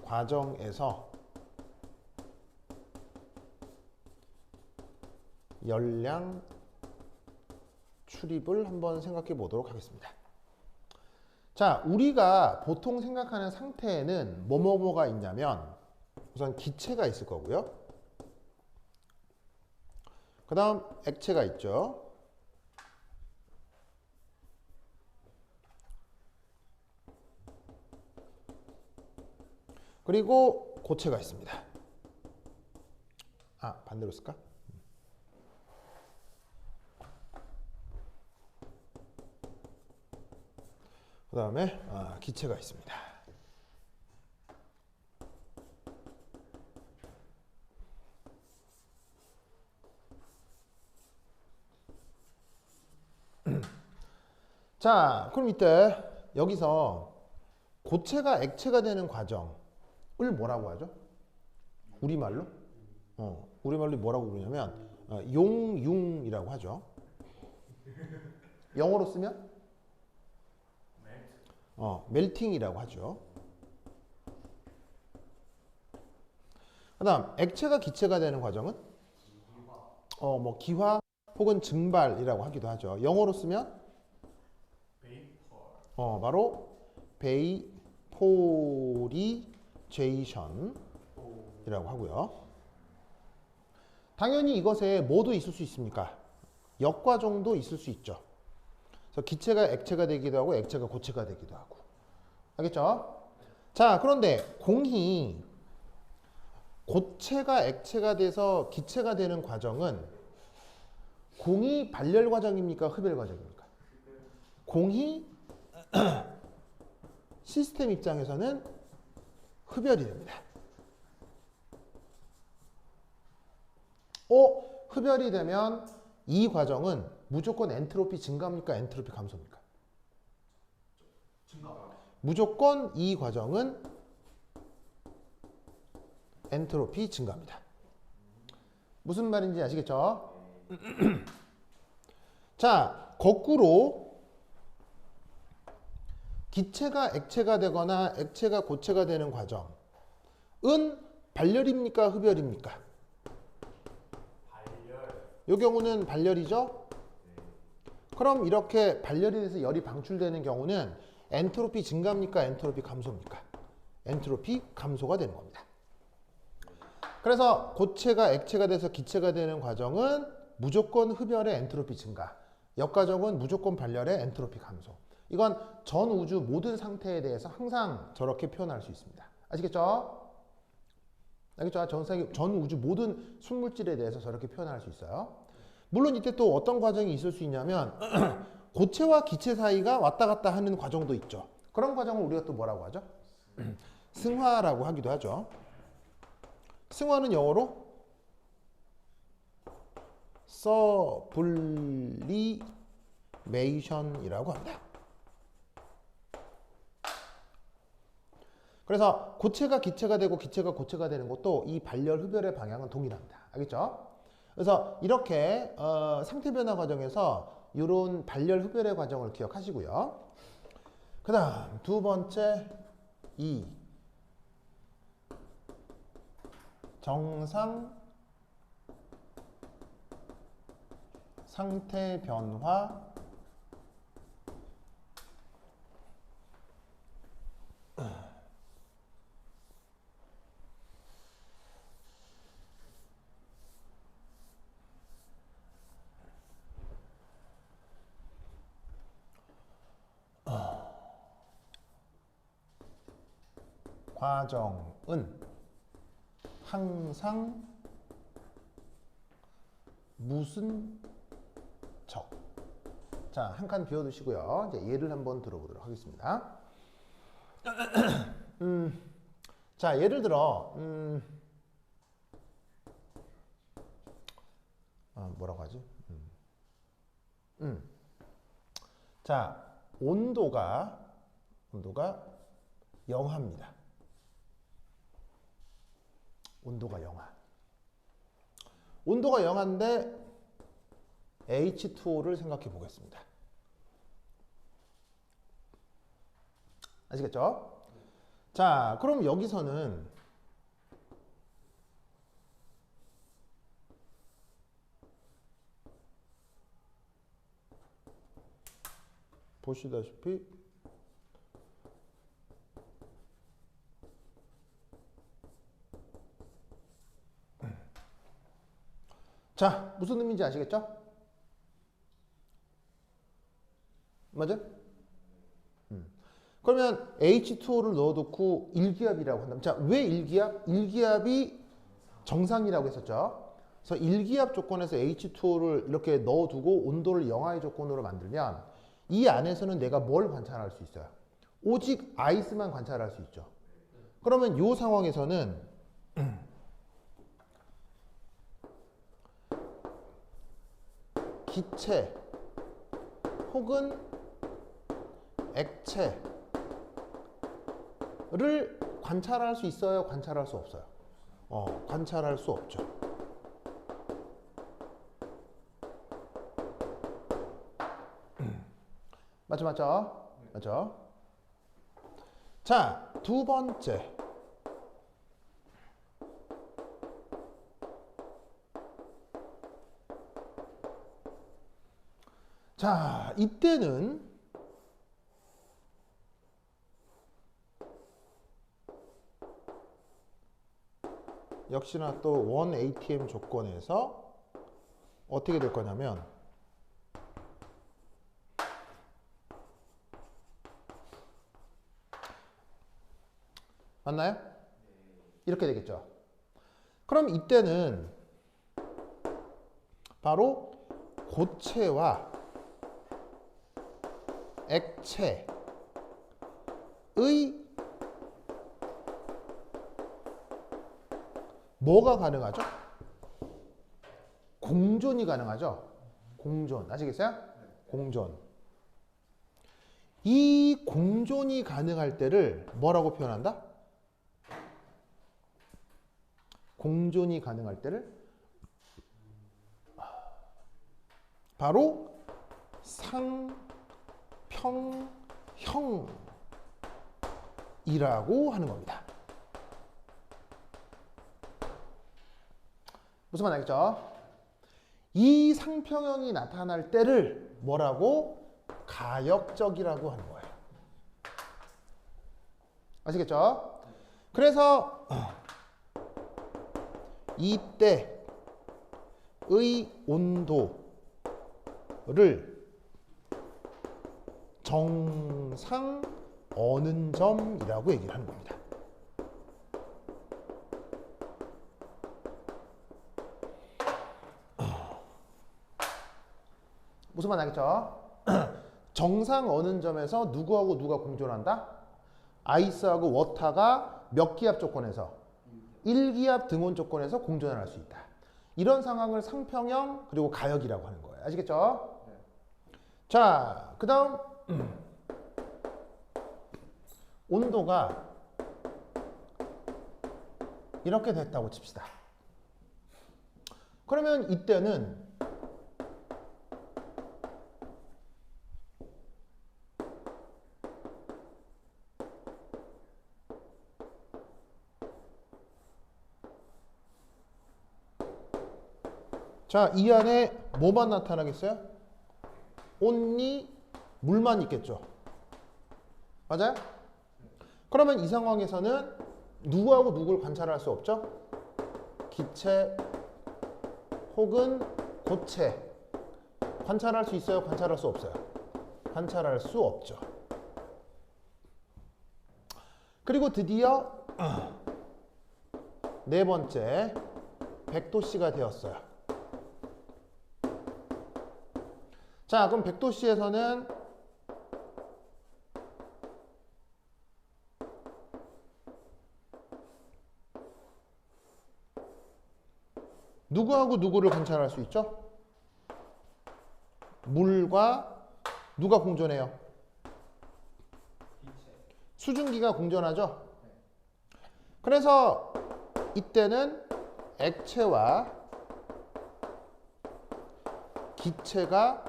과정에서 열량 출입을 한번 생각해 보도록 하겠습니다. 자, 우리가 보통 생각하는 상태에는 뭐가 있냐면 우선 기체가 있을 거고요. 그 다음 액체가 있죠. 그리고 고체가 있습니다. 아, 반대로 쓸까? 그 다음에 기체가 있습니다. 자, 그럼 이때 여기서 고체가 액체가 되는 과정을 뭐라고 하죠? 우리말로? 우리말로 뭐라고 부르냐면 용융이라고 하죠. 영어로 쓰면 멜팅이라고 하죠. 그 다음 액체가 기체가 되는 과정은 뭐 기화 혹은 증발이라고 하기도 하죠. 영어로 쓰면 바로 베이포리제이션이라고 하고요. 당연히 이것에 뭐도 있을 수 있습니까? 역과정도 있을 수 있죠. 그래서 기체가 액체가 되기도 하고 액체가 고체가 되기도 하고. 알겠죠? 자, 그런데 공이 고체가 액체가 돼서 기체가 되는 과정은 공이 발열 과정입니까? 흡열 과정입니까? 공이 시스템 입장에서는 흡열이 됩니다. 흡열이 되면 이 과정은 무조건 엔트로피 증가입니까? 엔트로피 감소입니까? 증가. 무조건 이 과정은 엔트로피 증가입니다. 무슨 말인지 아시겠죠? 자, 거꾸로 기체가 액체가 되거나 액체가 고체가 되는 과정은 발열입니까? 흡열입니까? 발열. 이 경우는 발열이죠? 그럼 이렇게 발열이 돼서 열이 방출되는 경우는 엔트로피 증가입니까? 엔트로피 감소입니까? 엔트로피 감소가 되는 겁니다. 그래서 고체가 액체가 돼서 기체가 되는 과정은 무조건 흡열의 엔트로피 증가, 역과정은 무조건 발열의 엔트로피 감소. 이건 전 우주 모든 상태에 대해서 항상 저렇게 표현할 수 있습니다. 아시겠죠? 알겠죠? 전 우주 모든 순물질에 대해서 저렇게 표현할 수 있어요. 물론 이때 또 어떤 과정이 있을 수 있냐면 고체와 기체 사이가 왔다 갔다 하는 과정도 있죠. 그런 과정을 우리가 또 뭐라고 하죠? 승화라고 하기도 하죠. 승화는 영어로 서블리메이션이라고 합니다. 그래서 고체가 기체가 되고 기체가 고체가 되는 것도 이 발열 흡열의 방향은 동일합니다. 알겠죠? 그래서 이렇게 상태 변화 과정에서 이런 발열 흡열의 과정을 기억하시고요. 그 다음 두 번째 이 정상 상태 변화 과정은 항상 무슨 적. 자, 한 칸 비워두시고요. 이제 예를 한번 들어보도록 하겠습니다. 자, 예를 들어, 뭐라고 하지? 자, 온도가 영하입니다. 온도가 영하. 온도가 영하인데 H2O를 생각해 보겠습니다. 아시겠죠? 자, 그럼 여기서는 보시다시피 자, 무슨 의미인지 아시겠죠? 맞아? 그러면 H2O를 넣어놓고 1기압이라고 한다면, 자, 왜 1기압? 1기압이 정상이라고 했었죠. 그래서 1기압 조건에서 H2O를 이렇게 넣어두고 온도를 영하의 조건으로 만들면 이 안에서는 내가 뭘 관찰할 수 있어요? 오직 아이스만 관찰할 수 있죠. 그러면 이 상황에서는 기체 혹은 액체를 관찰할 수 있어요? 관찰할 수 없어요? 관찰할 수 없죠. 맞죠, 맞죠? 맞죠? 자, 두 번째. 자, 이때는 역시나 또 1ATM 조건에서 어떻게 될 거냐면 맞나요? 이렇게 되겠죠. 그럼 이때는 바로 고체와 액체의 뭐가 가능하죠? 공존이 가능하죠. 공존. 아시겠어요? 공존. 이 공존이 가능할 때를 뭐라고 표현한다? 공존이 가능할 때를 바로 상평형이라고 하는 겁니다. 무슨 말 알겠죠? 이 상평형이 나타날 때를 뭐라고? 가역적이라고 하는 거예요. 아시겠죠? 그래서 이때의 온도를 정상 어는 점이라고 얘기를 하는 겁니다. 무슨 말 알겠죠? 정상 어는 점에서 누구하고 누가 공존한다? 아이스하고 워터가 몇 기압 조건에서? 1기압 등온 조건에서 공존을 할 수 있다. 이런 상황을 상평형 그리고 가역이라고 하는 거예요. 아시겠죠? 네. 자, 그 다음 온도가 이렇게 됐다고 칩시다. 그러면 이때는 자, 이 안에 뭐만 나타나겠어요? 온리 물만 있겠죠. 맞아요? 그러면 이 상황에서는 누구하고 누구를 관찰할 수 없죠? 기체 혹은 고체. 관찰할 수 있어요? 관찰할 수 없어요? 관찰할 수 없죠. 그리고 드디어 네 번째 100도씨가 되었어요. 자, 그럼 100도씨에서는 누구하고 누구를 관찰할 수 있죠? 물과 누가 공존해요? 수증기가 공존하죠? 그래서 이때는 액체와 기체가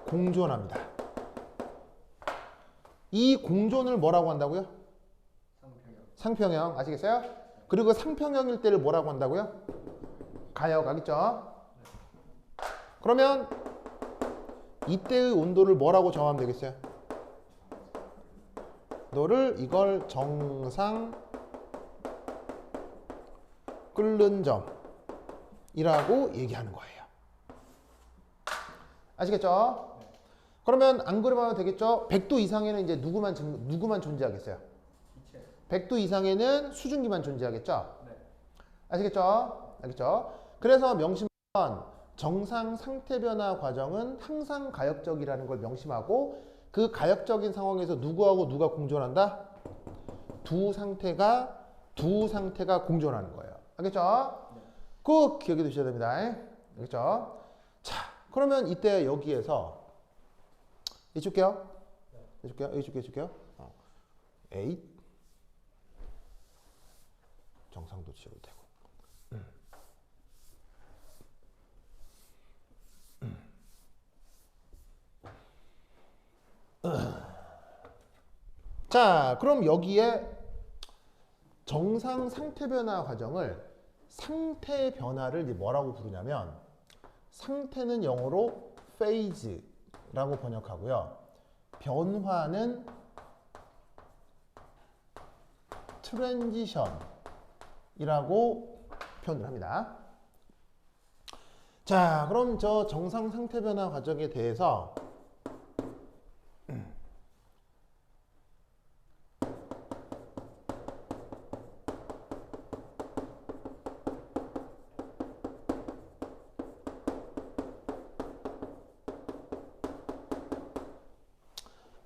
공존합니다. 이 공존을 뭐라고 한다고요? 상평형. 아시겠어요? 그리고 상평형일 때를 뭐라고 한다고요? 가역. 알겠죠? 그러면 이때의 온도를 뭐라고 정하면 되겠어요? 너를 이걸 정상 끓는 점이라고 얘기하는 거예요. 아시겠죠? 그러면 안 그려봐도 되겠죠? 100도 이상에는 이제 누구만 존재하겠어요? 100도 이상에는 수증기만 존재하겠죠? 아시겠죠? 알겠죠? 그래서 명심한 정상 상태 변화 과정은 항상 가역적이라는 걸 명심하고 그 가역적인 상황에서 누구하고 누가 공존한다? 두 상태가 공존하는 거예요. 알겠죠? 꼭 기억해 두셔야 됩니다. 알겠죠? 자, 그러면 이때 여기에서 해줄게요. 해줄게요. 8 정상도 지어도 되고. 자, 그럼 여기에 정상 상태 변화 과정을 상태 변화를 이제 뭐라고 부르냐면 상태는 영어로 phase라고 번역하고요. 변화는 transition이라고 표현을 합니다. 자, 그럼 저 정상 상태 변화 과정에 대해서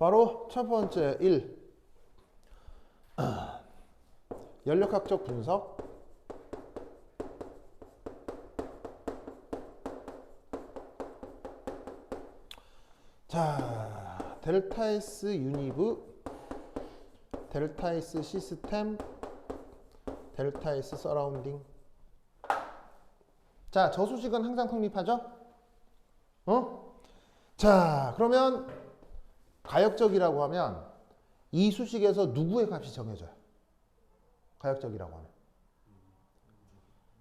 바로 첫 번째 1. 연력학적 분석. 자, 델타 S 유니브, 델타 S 시스템, 델타 S 서라운딩. 자, 저 수식은 항상 성립하죠? 자, 그러면 가역적이라고 하면 이 수식에서 누구의 값이 정해져요? 가역적이라고 하면.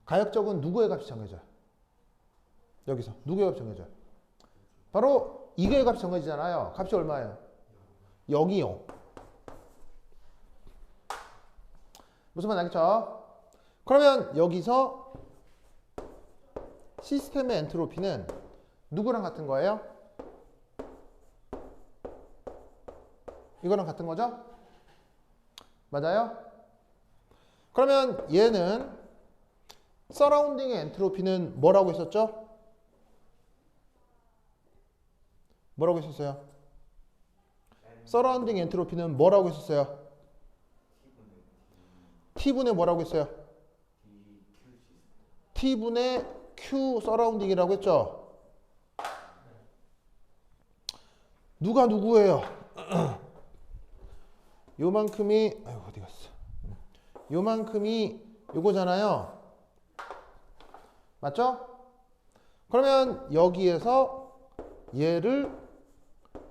가역적은 누구의 값이 정해져요? 여기서 누구의 값이 정해져요? 바로 이거의 값이 정해지잖아요. 값이 얼마예요? 0이요. 무슨 말 알겠죠? 그러면 여기서 시스템의 엔트로피는 누구랑 같은 거예요? 이거랑 같은 거죠? 맞아요? 그러면 얘는 서라운딩의 엔트로피는 뭐라고 했었죠? 뭐라고 했었어요? 서라운딩 엔트로피는 뭐라고 했었어요? T분의 뭐라고 했어요? T분의 Q 서라운딩이라고 했죠? 누가 누구예요? 요만큼이, 아이고, 어디 갔어? 요만큼이 요거잖아요. 맞죠? 그러면 여기에서 얘를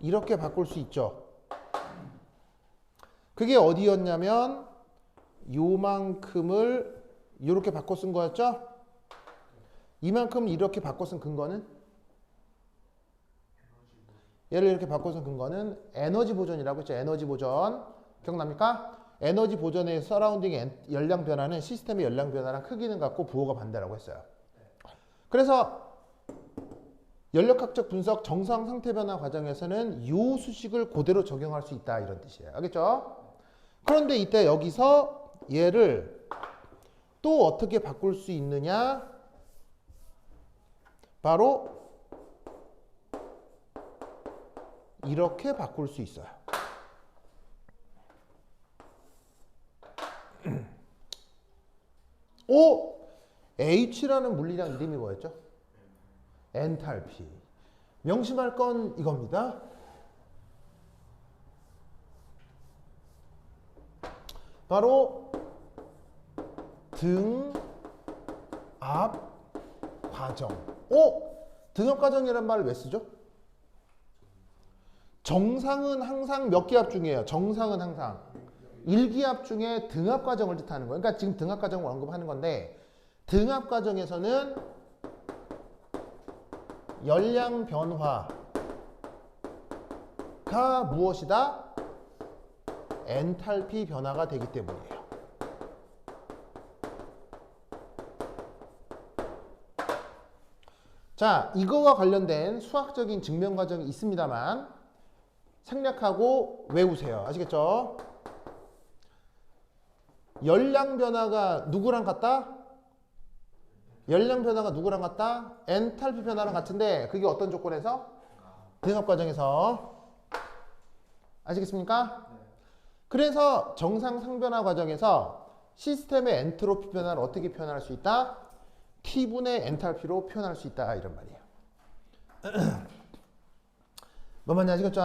이렇게 바꿀 수 있죠. 그게 어디였냐면 요만큼을 이렇게 바꿔 쓴 거였죠? 이만큼 이렇게 바꿔 쓴 근거는? 얘를 이렇게 바꿔 쓴 근거는 에너지 보존이라고 했죠. 에너지 보존. 기억납니까? 에너지 보존의 서라운딩 열량 변화는 시스템의 열량 변화랑 크기는 같고 부호가 반대라고 했어요. 그래서 연력학적 분석 정상 상태 변화 과정에서는 이 수식을 그대로 적용할 수 있다 이런 뜻이에요. 알겠죠? 그런데 이때 여기서 얘를 또 어떻게 바꿀 수 있느냐? 바로 이렇게 바꿀 수 있어요. 오! H라는 물리량 이름이 뭐였죠? 엔탈피. 명심할 건 이겁니다. 바로 등압 과정. 등압 과정이라는 말을 왜 쓰죠? 정상은 항상 몇 기압 중이에요? 정상은 항상 1기압 중에 등압 과정을 뜻하는 거예요. 그러니까 지금 등압 과정을 언급하는 건데 등압 과정에서는 열량 변화가 무엇이다? 엔탈피 변화가 되기 때문이에요. 자, 이거와 관련된 수학적인 증명 과정이 있습니다만 생략하고 외우세요. 아시겠죠? 열량 변화가 누구랑 같다? 열량 변화가 누구랑 같다? 엔탈피 변화랑 같은데 그게 어떤 조건에서? 등압 과정에서. 아시겠습니까? 그래서 정상 상변화 과정에서 시스템의 엔트로피 변화를 어떻게 표현할 수 있다? T분의 엔탈피로 표현할 수 있다 이런 말이에요. 뭔 말인지 아시겠죠?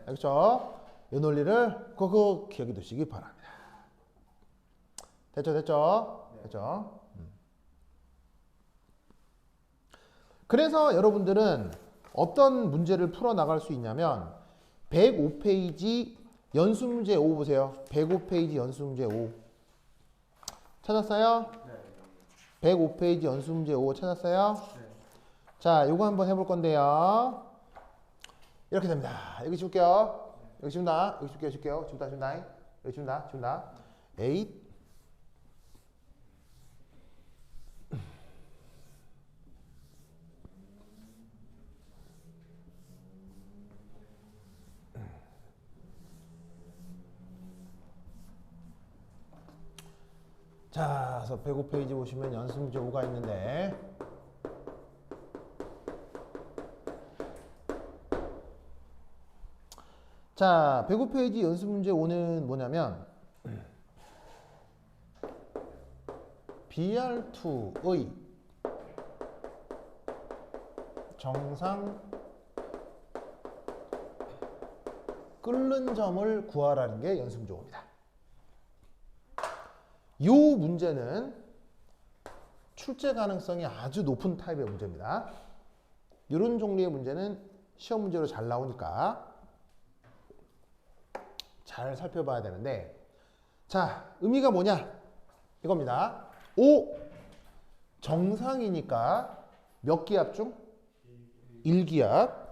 알겠죠? 이 논리를 꼭 기억해 두시기 바랍니다. 됐죠? 그래서 여러분들은 어떤 문제를 풀어 나갈 수 있냐면 105페이지 연수문제 5 보세요. 105페이지 연수문제 5 찾았어요? 네. 105페이지 연수문제 5 찾았어요? 네. 자, 요거 한번 해볼 건데요. 이렇게 됩니다. 여기 줄게요. 여기 지운다. 여기 줄게요. 지운다. 여기 지운다. 8. 자, 그래서 105페이지 보시면 연습문제 5가 있는데 자, 105페이지 연습 문제 5는 뭐냐면 BR2의 정상 끓는 점을 구하라는 게 연습 문제 5입니다. 이 문제는 출제 가능성이 아주 높은 타입의 문제입니다. 이런 종류의 문제는 시험 문제로 잘 나오니까 잘 살펴봐야 되는데, 자, 의미가 뭐냐? 이겁니다. 5 정상이니까 몇 기압 중? 1기압.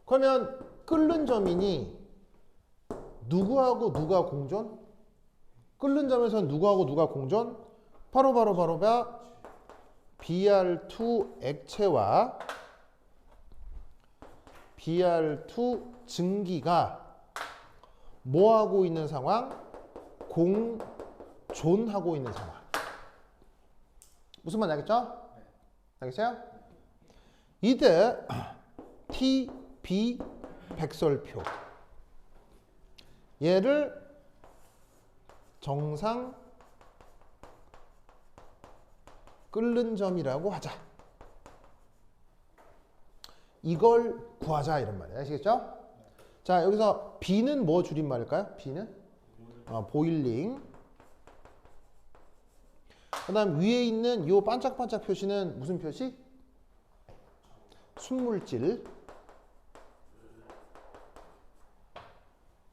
그러면 끓는 점이니 누구하고 누가 공존? 끓는 점에서는 누구하고 누가 공존? 바로 BR2 액체와 BR2 증기가 뭐하고 있는 상황? 공존하고 있는 상황. 무슨 말인지 알겠죠? 알겠어요? 이때 TB 백설표, 얘를 정상 끓는 점이라고 하자. 이걸 구하자 이런 말이에요. 아시겠죠? 자, 여기서 B는 뭐 줄임말일까요? B는 보일링. 그 다음 위에 있는 이 반짝반짝 표시는 무슨 표시? 순물질.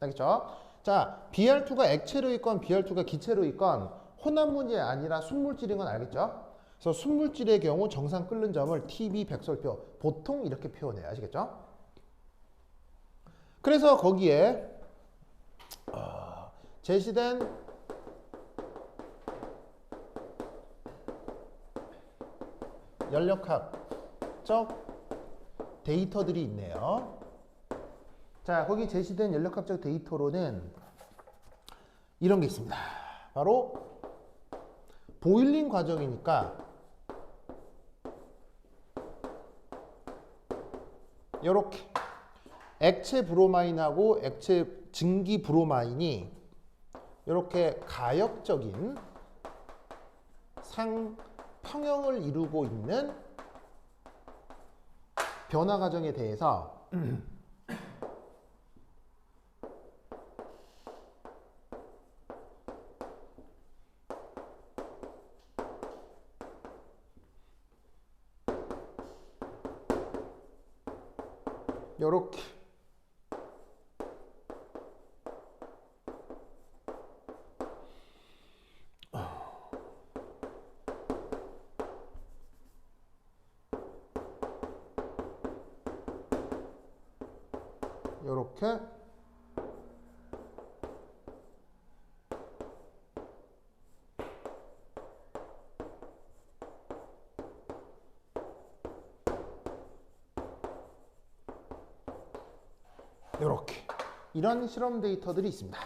알겠죠? 자, BR2가 액체로 있건 BR2가 기체로 있건 혼합물이 아니라 순물질인 건 알겠죠? 그래서 순물질의 경우 정상 끓는 점을 TB 백설표, 보통 이렇게 표현해요. 아시겠죠? 그래서 거기에 제시된 연력학적 데이터들이 있네요. 자, 거기 제시된 연력학적 데이터로는 이런 게 있습니다. 바로 보일링 과정이니까 이렇게 액체 브로마인하고 액체 증기 브로마인이 이렇게 가역적인 상평형을 이루고 있는 변화 과정에 대해서 요렇게 요렇게 요렇게 이런 실험 데이터들이 있습니다.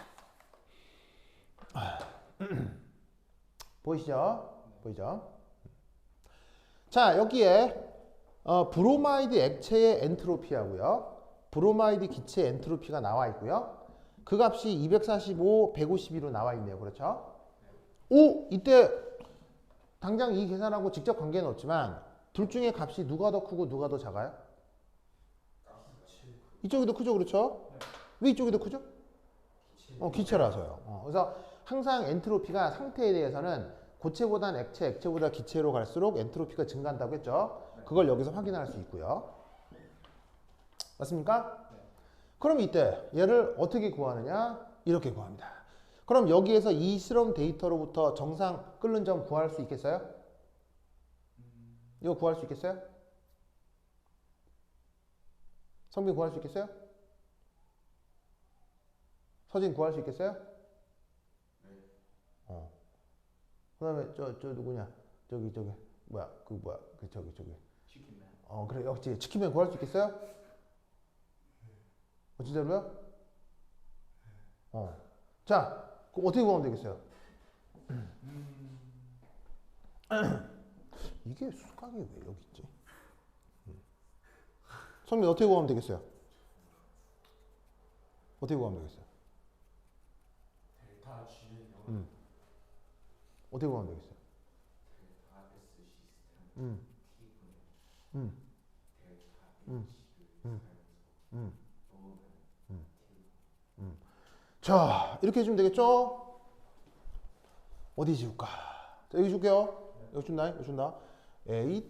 보이시죠? 보이죠? 자, 여기에 브로마이드 액체의 엔트로피하고요, 브로마이드 기체 엔트로피가 나와 있고요. 그 값이 245, 152로 나와 있네요. 그렇죠? 오, 이때 당장 이 계산하고 직접 관계는 없지만 둘 중에 값이 누가 더 크고 누가 더 작아요? 이쪽이 더 크죠, 그렇죠? 왜 이쪽이 더 크죠? 기체라서요. 그래서 항상 엔트로피가 상태에 대해서는 고체보다는 액체, 액체보다 기체로 갈수록 엔트로피가 증가한다고 했죠. 그걸 여기서 확인할 수 있고요. 맞습니까? 그럼 이때 얘를 어떻게 구하느냐? 이렇게 구합니다. 그럼 여기에서 이 실험 데이터로부터 정상 끓는 점 구할 수 있겠어요? 이거 구할 수 있겠어요? 성빈 구할 수 있겠어요? 서진 구할 수 있겠어요? 그 다음에 저 누구냐? 저기 뭐야? 저기 치킨맨. 그래, 역시 치킨맨 구할 수 있겠어요? 진짜로요? 자, 그럼 어떻게 구하면 되겠어요? 이게 수각이 왜 여기 있지? 성민 어떻게 구하면 되겠어요? 어떻게 구하면 되겠어요? 델타 G는 0. 어떻게 구하면 되겠어요? 델타 S 시스템 음, T분의 음, 델타 음, H를 음. 넣으면 자, 이렇게 해주면 되겠죠? 어디 지울까? 자, 여기 줄게요. 여기 준다, 여기 준다. 8.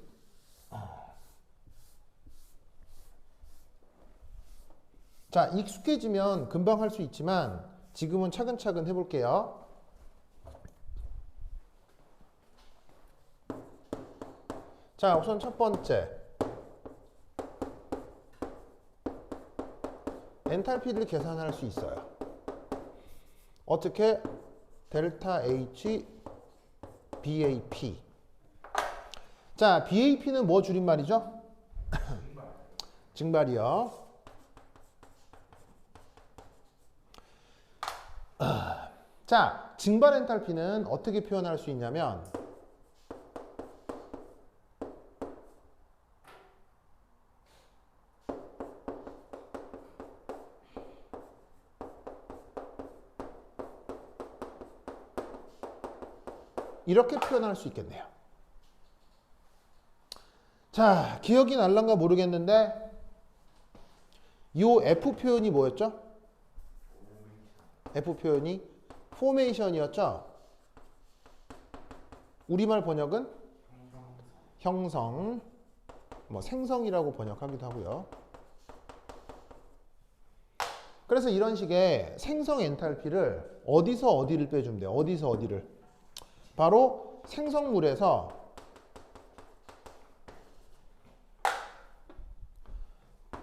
자, 익숙해지면 금방 할 수 있지만 지금은 차근차근 해볼게요. 자, 우선 첫 번째. 엔탈피를 계산할 수 있어요. 어떻게? 델타 H BAP. 자, BAP는 뭐 줄임말이죠? 증발이요. 자, 증발 엔탈피는 어떻게 표현할 수 있냐면 이렇게 표현할 수 있겠네요. 자, 기억이 날란가 모르겠는데 요 F 표현이 뭐였죠? F 표현이 포메이션이었죠? 우리말 번역은 형성, 뭐 생성이라고 번역하기도 하고요. 그래서 이런 식의 생성 엔탈피를 어디서 어디를 빼주면 돼요? 어디서 어디를? 바로 생성물에서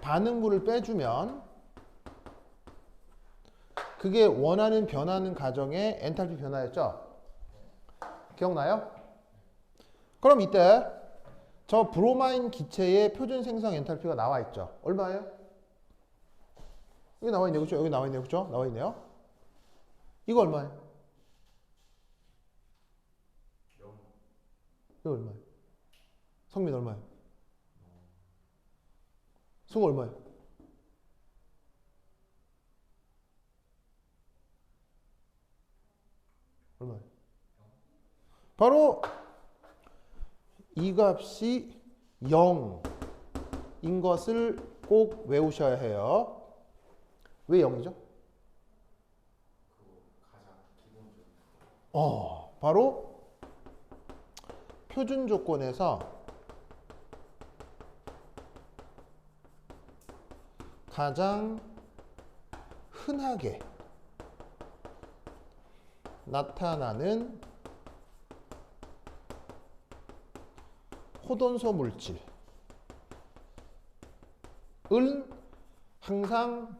반응물을 빼주면 그게 원하는 변하는 과정의 엔탈피 변화였죠? 기억나요? 그럼 이때 저 브로마인 기체의 표준 생성 엔탈피가 나와 있죠? 얼마예요? 여기 나와 있네요, 그렇죠? 여기 나와 있네요, 그렇죠? 나와 있네요. 이거 얼마예요? 이거 얼마예요? 성민 얼마예요? 승우 얼마예요? 얼마예요? 바로 이 값이 0인 것을 꼭 외우셔야 해요. 왜 0이죠? 가장 기본적인 바로 표준 조건에서 가장 흔하게 나타나는 호돈소 물질은 항상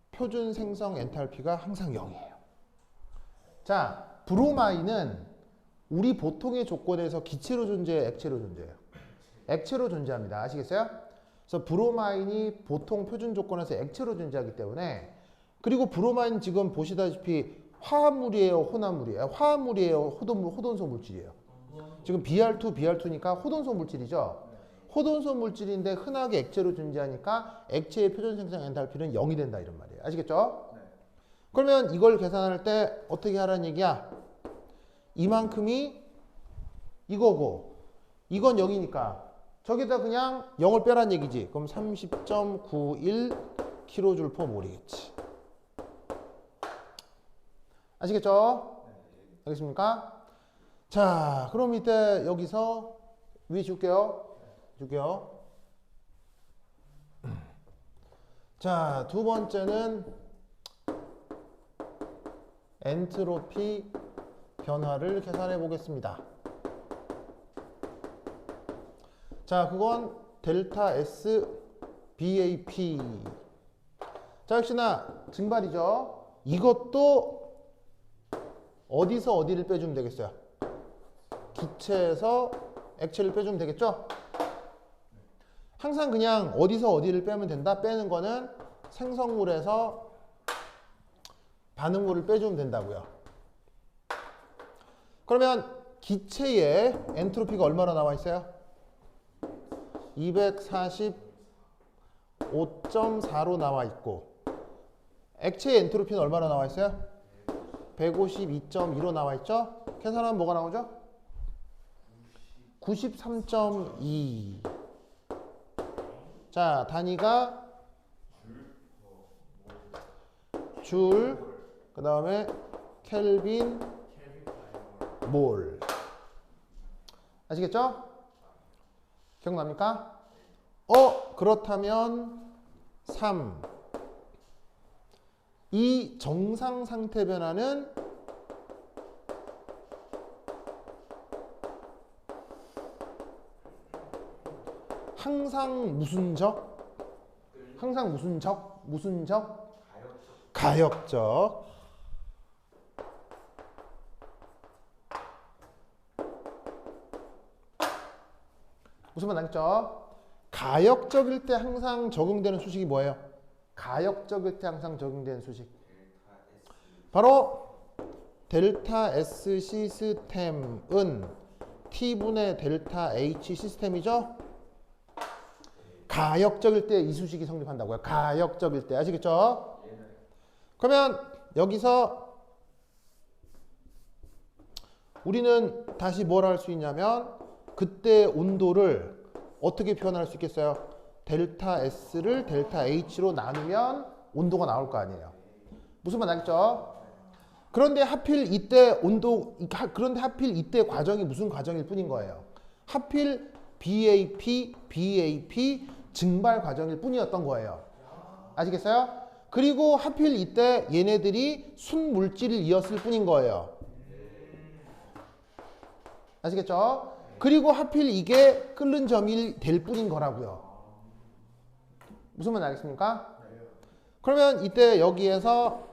표준 생성 엔탈피가 항상 0이에요. 자, 브로마인은 우리 보통의 조건에서 기체로 존재해요, 액체로 존재해요? 액체로 존재합니다. 아시겠어요? 그래서 브로마인이 보통 표준 조건에서 액체로 존재하기 때문에, 그리고 브로마인 지금 보시다시피 화합물이에요, 혼합물이에요? 화합물이에요, 호돈소 물질이에요? 지금 Br2, Br2니까 호돈소 물질이죠? 호돈소 물질인데 흔하게 액체로 존재하니까 액체의 표준 생성 엔탈피는 0이 된다 이런 말이에요. 아시겠죠? 그러면 이걸 계산할 때 어떻게 하라는 얘기야? 이만큼이 이거고 이건 0이니까 저기다 그냥 0을 빼란 얘기지. 그럼 30.91 kJ/몰이겠지. 아시겠죠? 알겠습니까? 자, 그럼 이때 여기서 위에 줄게요. 자, 두 번째는 엔트로피 변화를 계산해 보겠습니다. 자, 그건 델타 S BAP. 자, 역시나 증발이죠. 이것도 어디서 어디를 빼주면 되겠어요? 기체에서 액체를 빼주면 되겠죠? 항상 그냥 어디서 어디를 빼면 된다. 빼는 거는 생성물에서 반응물을 빼주면 된다고요. 그러면 기체의 엔트로피가 얼마나 나와 있어요? 245.4로 나와 있고 액체의 엔트로피는 얼마나 나와 있어요? 152.2로 나와 있죠? 계산하면 뭐가 나오죠? 93.2. 자, 단위가 줄, 그 다음에 켈빈, 몰. 아시겠죠? 기억납니까? 그렇다면 3. 이 정상 상태 변화는 항상 무슨 적? 항상 무슨 적? 무슨 적? 가역적. 무슨 말 나겠죠? 가역적일 때 항상 적용되는 수식이 뭐예요? 가역적일 때 항상 적용되는 수식. 바로 델타 S 시스템은 T분의 델타 H 시스템이죠? 가역적일 때 이 수식이 성립한다고요. 가역적일 때. 아시겠죠? 그러면 여기서 우리는 다시 뭘 할 수 있냐면 그때 온도를 어떻게 표현할 수 있겠어요? 델타 S를 델타 H로 나누면 온도가 나올 거 아니에요. 무슨 말 알겠죠? 그런데 하필 이때 그런데 하필 이때 과정이 무슨 과정일 뿐인 거예요. 하필 BAP 증발 과정일 뿐이었던 거예요. 아시겠어요? 그리고 하필 이때 얘네들이 순물질을 이었을 뿐인 거예요. 아시겠죠? 그리고 하필 이게 끓는 점이 될 뿐인 거라고요. 무슨 말 알겠습니까? 그러면 이때 여기에서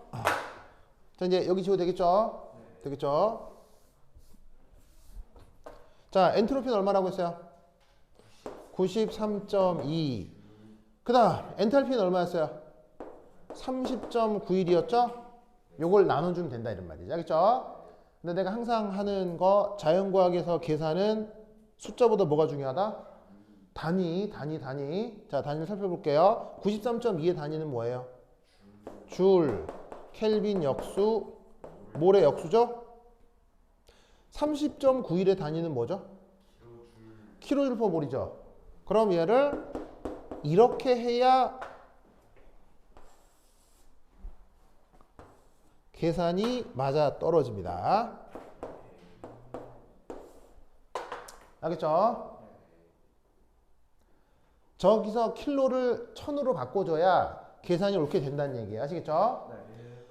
자 이제 여기 지워도 되겠죠? 되겠죠? 자 엔트로피는 얼마라고 했어요? 93.2. 그 다음 엔탈피는 얼마였어요? 30.91이었죠? 요걸 나눠주면 된다 이런 말이죠. 알겠죠? 근데 내가 항상 하는 거 자연과학에서 계산은 숫자보다 뭐가 중요하다? 단위. 자, 단위를 살펴볼게요. 93.2의 단위는 뭐예요? 줄, 켈빈 역수, 몰의 역수죠? 30.91의 단위는 뭐죠? 킬로줄 퍼 몰이죠. 그럼 얘를 이렇게 해야 계산이 맞아 떨어집니다. 알겠죠? 저기서 킬로를 1000으로 바꿔줘야 계산이 옳게 된다는 얘기예요. 아시겠죠?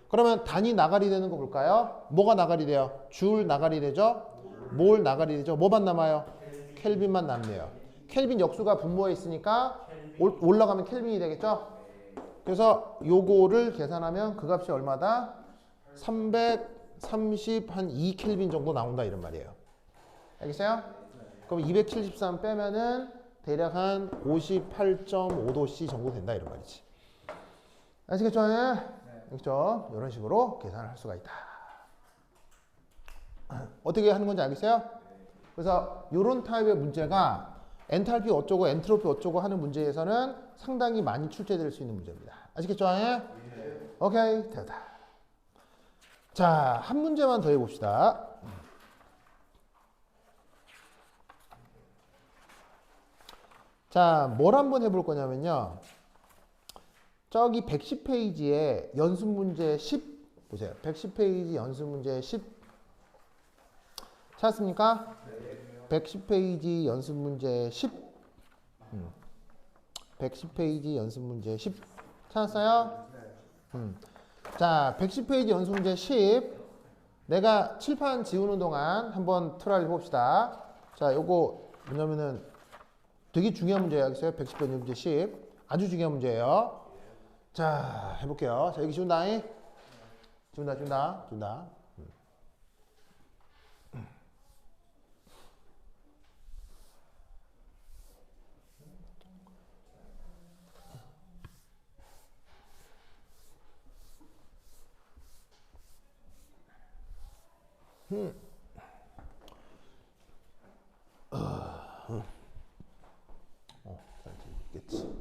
그러면 단위 나가리 되는 거 볼까요? 뭐가 나가리 돼요? 줄 나가리 되죠? 몰 나가리 되죠? 뭐만 남아요? 켈빈만 남네요. 켈빈 역수가 분모에 있으니까 올라가면 켈빈이 되겠죠? 그래서 요거를 계산하면 그 값이 얼마다? 330 한 2켈빈 정도 나온다 이런 말이에요. 알겠어요? 그럼 273 빼면은 대략 한 58.5도C 정도 된다 이런 말이지. 아시겠죠? 네. 알겠죠? 이런 식으로 계산을 할 수가 있다. 어떻게 하는 건지 알겠어요? 그래서 이런 타입의 문제가 엔탈피 어쩌고 엔트로피 어쩌고 하는 문제에서는 상당히 많이 출제될 수 있는 문제입니다. 아시겠죠? 네. 오케이, 됐다. 자, 한 문제만 더 해봅시다. 자, 뭘 한번 해볼 거냐면요. 저기 110페이지에 연습 문제 10 보세요. 110페이지 연습 문제 10 찾았습니까? 110페이지 연습 문제 10 110페이지 연습 문제 10 찾았어요? 자, 110페이지 연습 문제 10 내가 칠판 지우는 동안 한번 트라이 해봅시다. 자, 요거 뭐냐면은 되게 중요한 문제예요. 알겠어요? 110페이지 문제 10 아주 중요한 문제예요. 자, 해볼게요. 자, 여기 지운다. 지운다. 있겠지.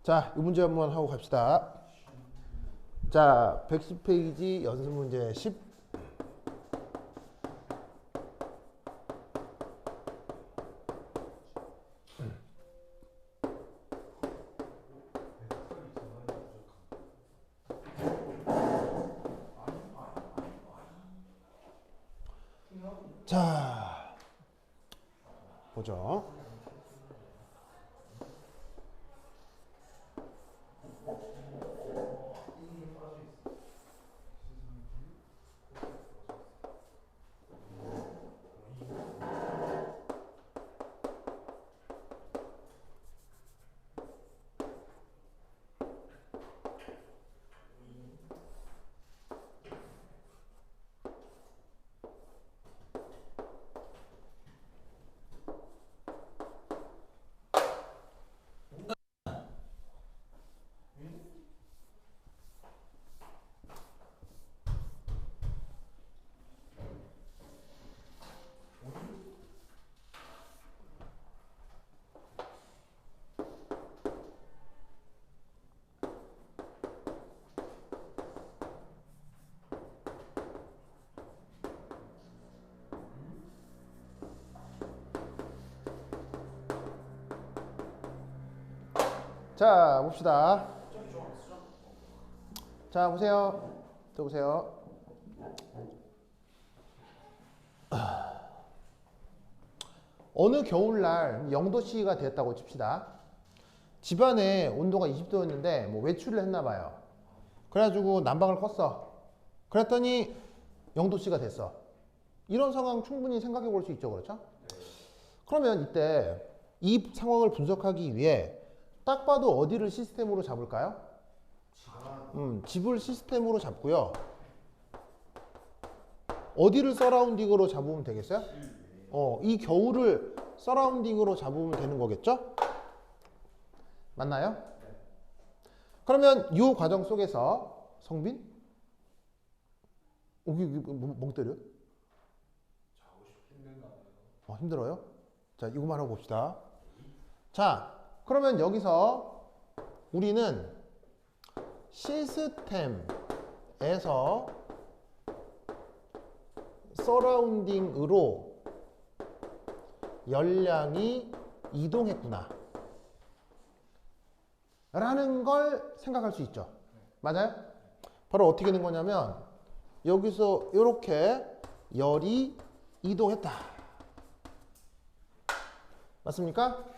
자, 이 문제 한번 하고 갑시다. 자, 110페이지 연습 문제 10. 자, 보죠. 자, 봅시다. 자, 보세요. 저 보세요. 어느 겨울날 0도씨가 됐다고 칩시다. 집안에 온도가 20도였는데 뭐 외출을 했나 봐요. 그래가지고 난방을 껐어. 그랬더니 0도씨가 됐어. 이런 상황 충분히 생각해 볼 수 있죠. 그렇죠? 그러면 이때 이 상황을 분석하기 위해 딱 봐도 어디를 시스템으로 잡을까요? 집을 시스템으로 잡고요. 어디를 서라운딩으로 잡으면 되겠어요? 이 겨울을 서라운딩으로 잡으면 되는 거겠죠? 맞나요? 그러면 이 과정 속에서 성빈? 멍 때려? 힘들어요? 자, 이거만 하고 봅시다. 자, 그러면 여기서 우리는 시스템에서 서라운딩으로 열량이 이동했구나 라는 걸 생각할 수 있죠. 맞아요? 바로 어떻게 된 거냐면 여기서 이렇게 열이 이동했다. 맞습니까?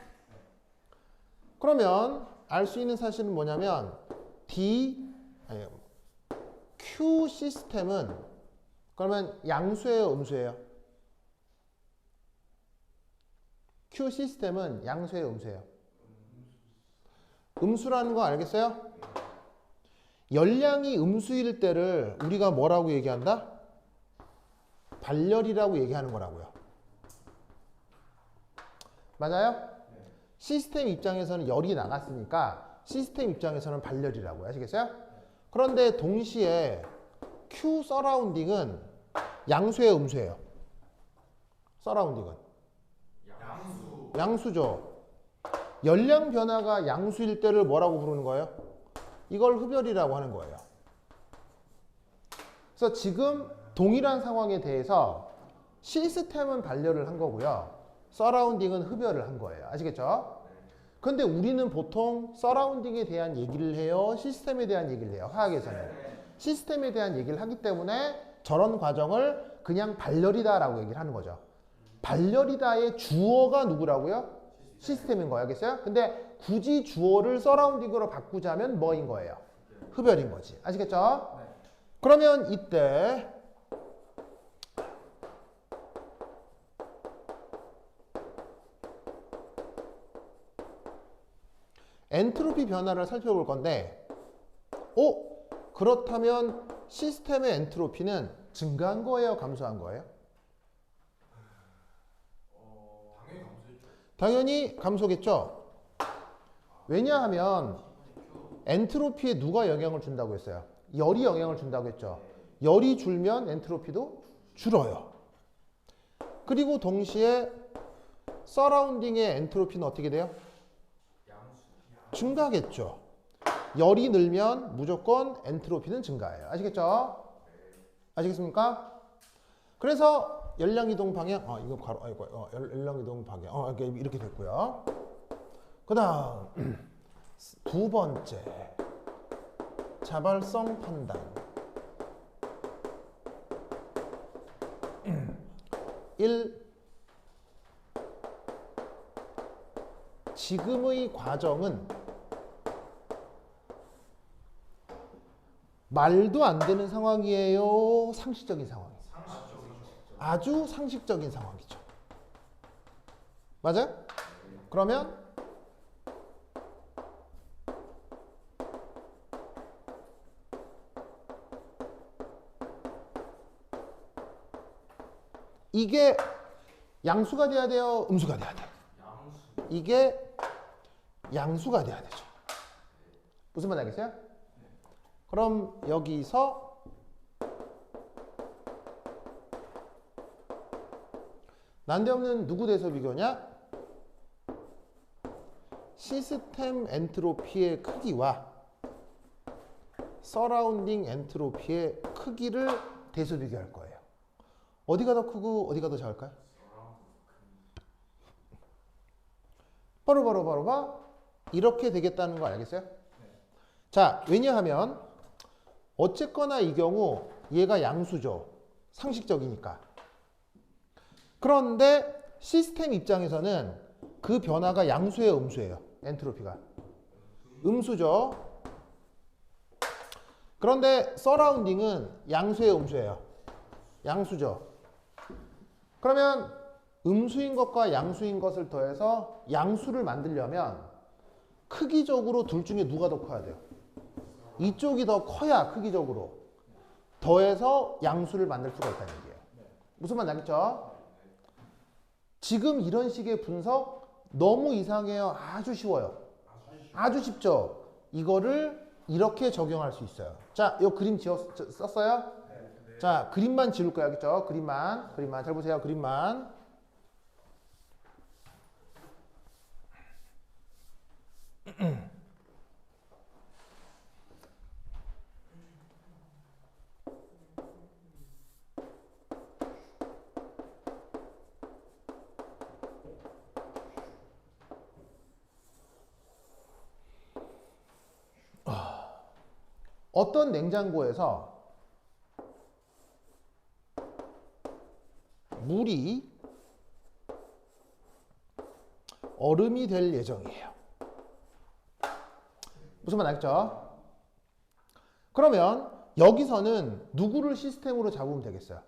그러면 알 수 있는 사실은 뭐냐면 Q 시스템은 그러면 양수예요, 음수예요? Q 시스템은 양수예요, 음수예요? 음수라는 거 알겠어요? 열량이 음수일 때를 우리가 뭐라고 얘기한다? 발열이라고 얘기하는 거라고요. 맞아요? 시스템 입장에서는 열이 나갔으니까 시스템 입장에서는 발열이라고 아시겠어요? 그런데 동시에 Q 서라운딩은 양수예요, 음수예요? 서라운딩은 양수죠. 열량 변화가 양수일 때를 뭐라고 부르는 거예요? 이걸 흡열이라고 하는 거예요. 그래서 지금 동일한 상황에 대해서 시스템은 발열을 한 거고요. 서라운딩은 흡열을 한 거예요. 아시겠죠? 근데 우리는 보통 서라운딩에 대한 얘기를 해요? 시스템에 대한 얘기를 해요? 화학에서는. 시스템에 대한 얘기를 하기 때문에 저런 과정을 그냥 발열이다라고 얘기를 하는 거죠. 발열이다의 주어가 누구라고요? 시스템인 거예요. 알겠어요? 근데 굳이 주어를 서라운딩으로 바꾸자면 뭐인 거예요? 흡열인 거지. 아시겠죠? 그러면 이때 엔트로피 변화를 살펴볼 건데 그렇다면 시스템의 엔트로피는 증가한 거예요? 감소한 거예요? 당연히 감소겠죠? 왜냐하면 엔트로피에 누가 영향을 준다고 했어요? 열이 영향을 준다고 했죠? 열이 줄면 엔트로피도 줄어요. 그리고 동시에 서라운딩의 엔트로피는 어떻게 돼요? 증가하겠죠. 열이 늘면 무조건 엔트로피는 증가해요. 아시겠죠? 아시겠습니까? 그래서 열량 이동 방향, 이거 바로, 열량 이동 방향, 이렇게 됐고요. 그 다음, 두 번째, 자발성 판단. 1. 지금의 과정은 말도 안 되는 상황이에요? 상식적인 상황이에요? 아주 상식적인 상황이죠. 맞아요? 그러면 이게 양수가 돼야 돼요? 음수가 돼야 돼요? 이게 양수가 돼야 되죠. 무슨 말 알겠어요? 그럼 여기서 난데없는 누구 대서 비교냐? 시스템 엔트로피의 크기와 서라운딩 엔트로피의 크기를 대서 비교할 거예요. 어디가 더 크고 어디가 더 작을까요? 바로 이렇게 되겠다는 거 알겠어요? 자, 왜냐하면 어쨌거나 이 경우 얘가 양수죠. 상식적이니까. 그런데 시스템 입장에서는 그 변화가 양수예요, 음수예요? 엔트로피가. 음수죠. 그런데 서라운딩은 양수예요, 음수예요? 양수죠. 그러면 음수인 것과 양수인 것을 더해서 양수를 만들려면 크기적으로 둘 중에 누가 더 커야 돼요? 이쪽이 더 커야 크기적으로 더해서 양수를 만들 수가 있다는 얘기예요. 무슨 말 알겠죠? 지금 이런 식의 분석 너무 이상해요? 아주 쉬워요? 아주 쉽죠? 이거를 이렇게 적용할 수 있어요. 자, 이 그림 썼어요? 자, 그림만 지울 거야, 알겠죠? 그림만. 잘 보세요, 그림만. 어떤 냉장고에서 물이 얼음이 될 예정이에요. 무슨 말 알겠죠? 그러면 여기서는 누구를 시스템으로 잡으면 되겠어요?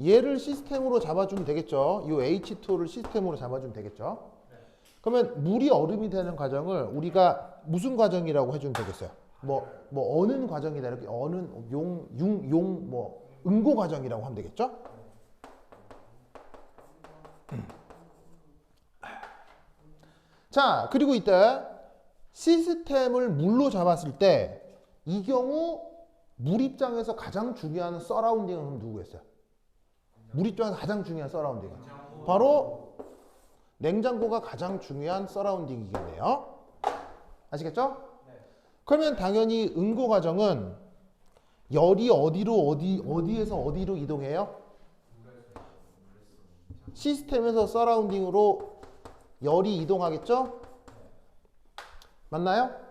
얘를 시스템으로 잡아주면 되겠죠? 이 H2를 시스템으로 잡아주면 되겠죠? 그러면 물이 얼음이 되는 과정을 우리가 무슨 과정이라고 해주면 되겠어요? 뭐 어는 과정이다 이렇게 어는 응고 과정이라고 하면 되겠죠? 자, 그리고 이때 시스템을 물로 잡았을 때 이 경우 물 입장에서 가장 중요한 서라운딩은 누구였어요? 물 입장에서 가장 중요한 서라운딩은 바로 냉장고가 가장 중요한 서라운딩이겠네요. 아시겠죠? 그러면 당연히 응고 과정은 열이 어디에서 어디로 이동해요? 시스템에서 서라운딩으로 열이 이동하겠죠? 맞나요?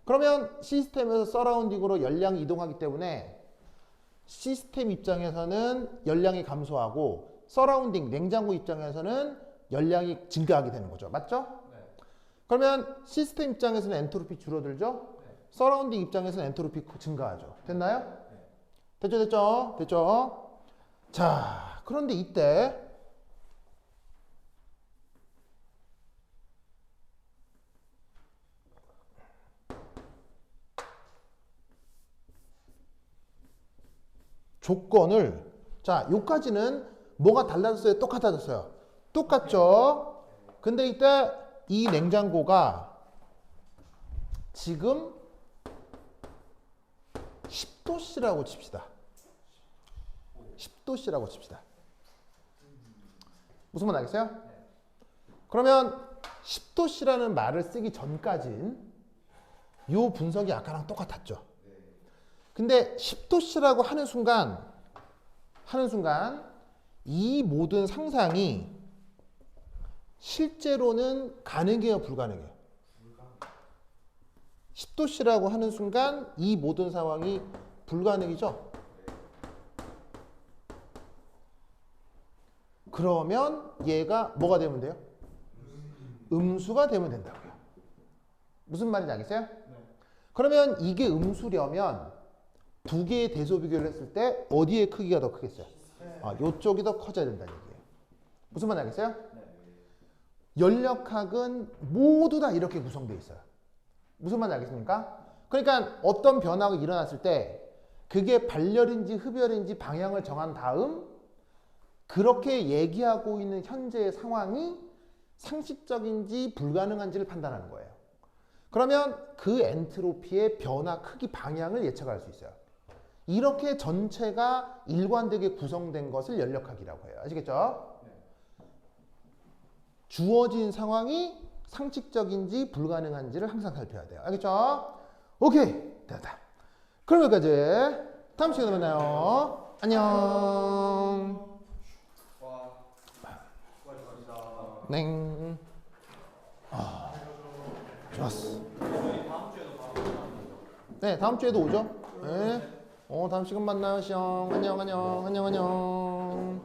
그러면 시스템에서 서라운딩으로 열량이 이동하기 때문에 시스템 입장에서는 열량이 감소하고 서라운딩 냉장고 입장에서는 열량이 증가하게 되는 거죠. 맞죠? 그러면 시스템 입장에서는 엔트로피 줄어들죠? 서라운딩 입장에서는 엔트로피 증가하죠. 됐나요? 됐죠? 자, 그런데 이때 조건을 자, 요까지는 뭐가 달라졌어요? 똑같아졌어요? 똑같죠? 근데 이때 이 냉장고가 지금 10도씨라고 칩시다. 10도씨라고 칩시다. 무슨 말 알겠어요? 그러면 10도씨라는 말을 쓰기 전까진 요 분석이 아까랑 똑같았죠. 근데 10도씨라고 하는 순간 이 모든 상상이 실제로는 가능해요, 불가능해요? 10도씨라고 하는 순간 이 모든 상황이 불가능이죠? 그러면 얘가 뭐가 되면 돼요? 음수가 되면 된다고요. 무슨 말인지 알겠어요? 그러면 이게 음수려면 두 개의 대소 비교를 했을 때 어디의 크기가 더 크겠어요? 이쪽이 더 커져야 된다는 얘기예요. 무슨 말인지 알겠어요? 연력학은 모두 다 이렇게 구성되어 있어요. 무슨 말인지 알겠습니까? 그러니까 어떤 변화가 일어났을 때 그게 발열인지 흡열인지 방향을 정한 다음 그렇게 얘기하고 있는 현재의 상황이 상식적인지 불가능한지를 판단하는 거예요. 그러면 그 엔트로피의 변화 크기 방향을 예측할 수 있어요. 이렇게 전체가 일관되게 구성된 것을 연력학이라고 해요. 아시겠죠? 주어진 상황이 상식적인지 불가능한지를 항상 살펴야 돼요. 알겠죠? 오케이, 됐다. 그럼 여기까지. 다음 시간에 만나요. 안녕. 넹. 좋았어. 네, 다음 주에도 오죠? 네. 다음 시간 만나요, 시영. 안녕. 안녕.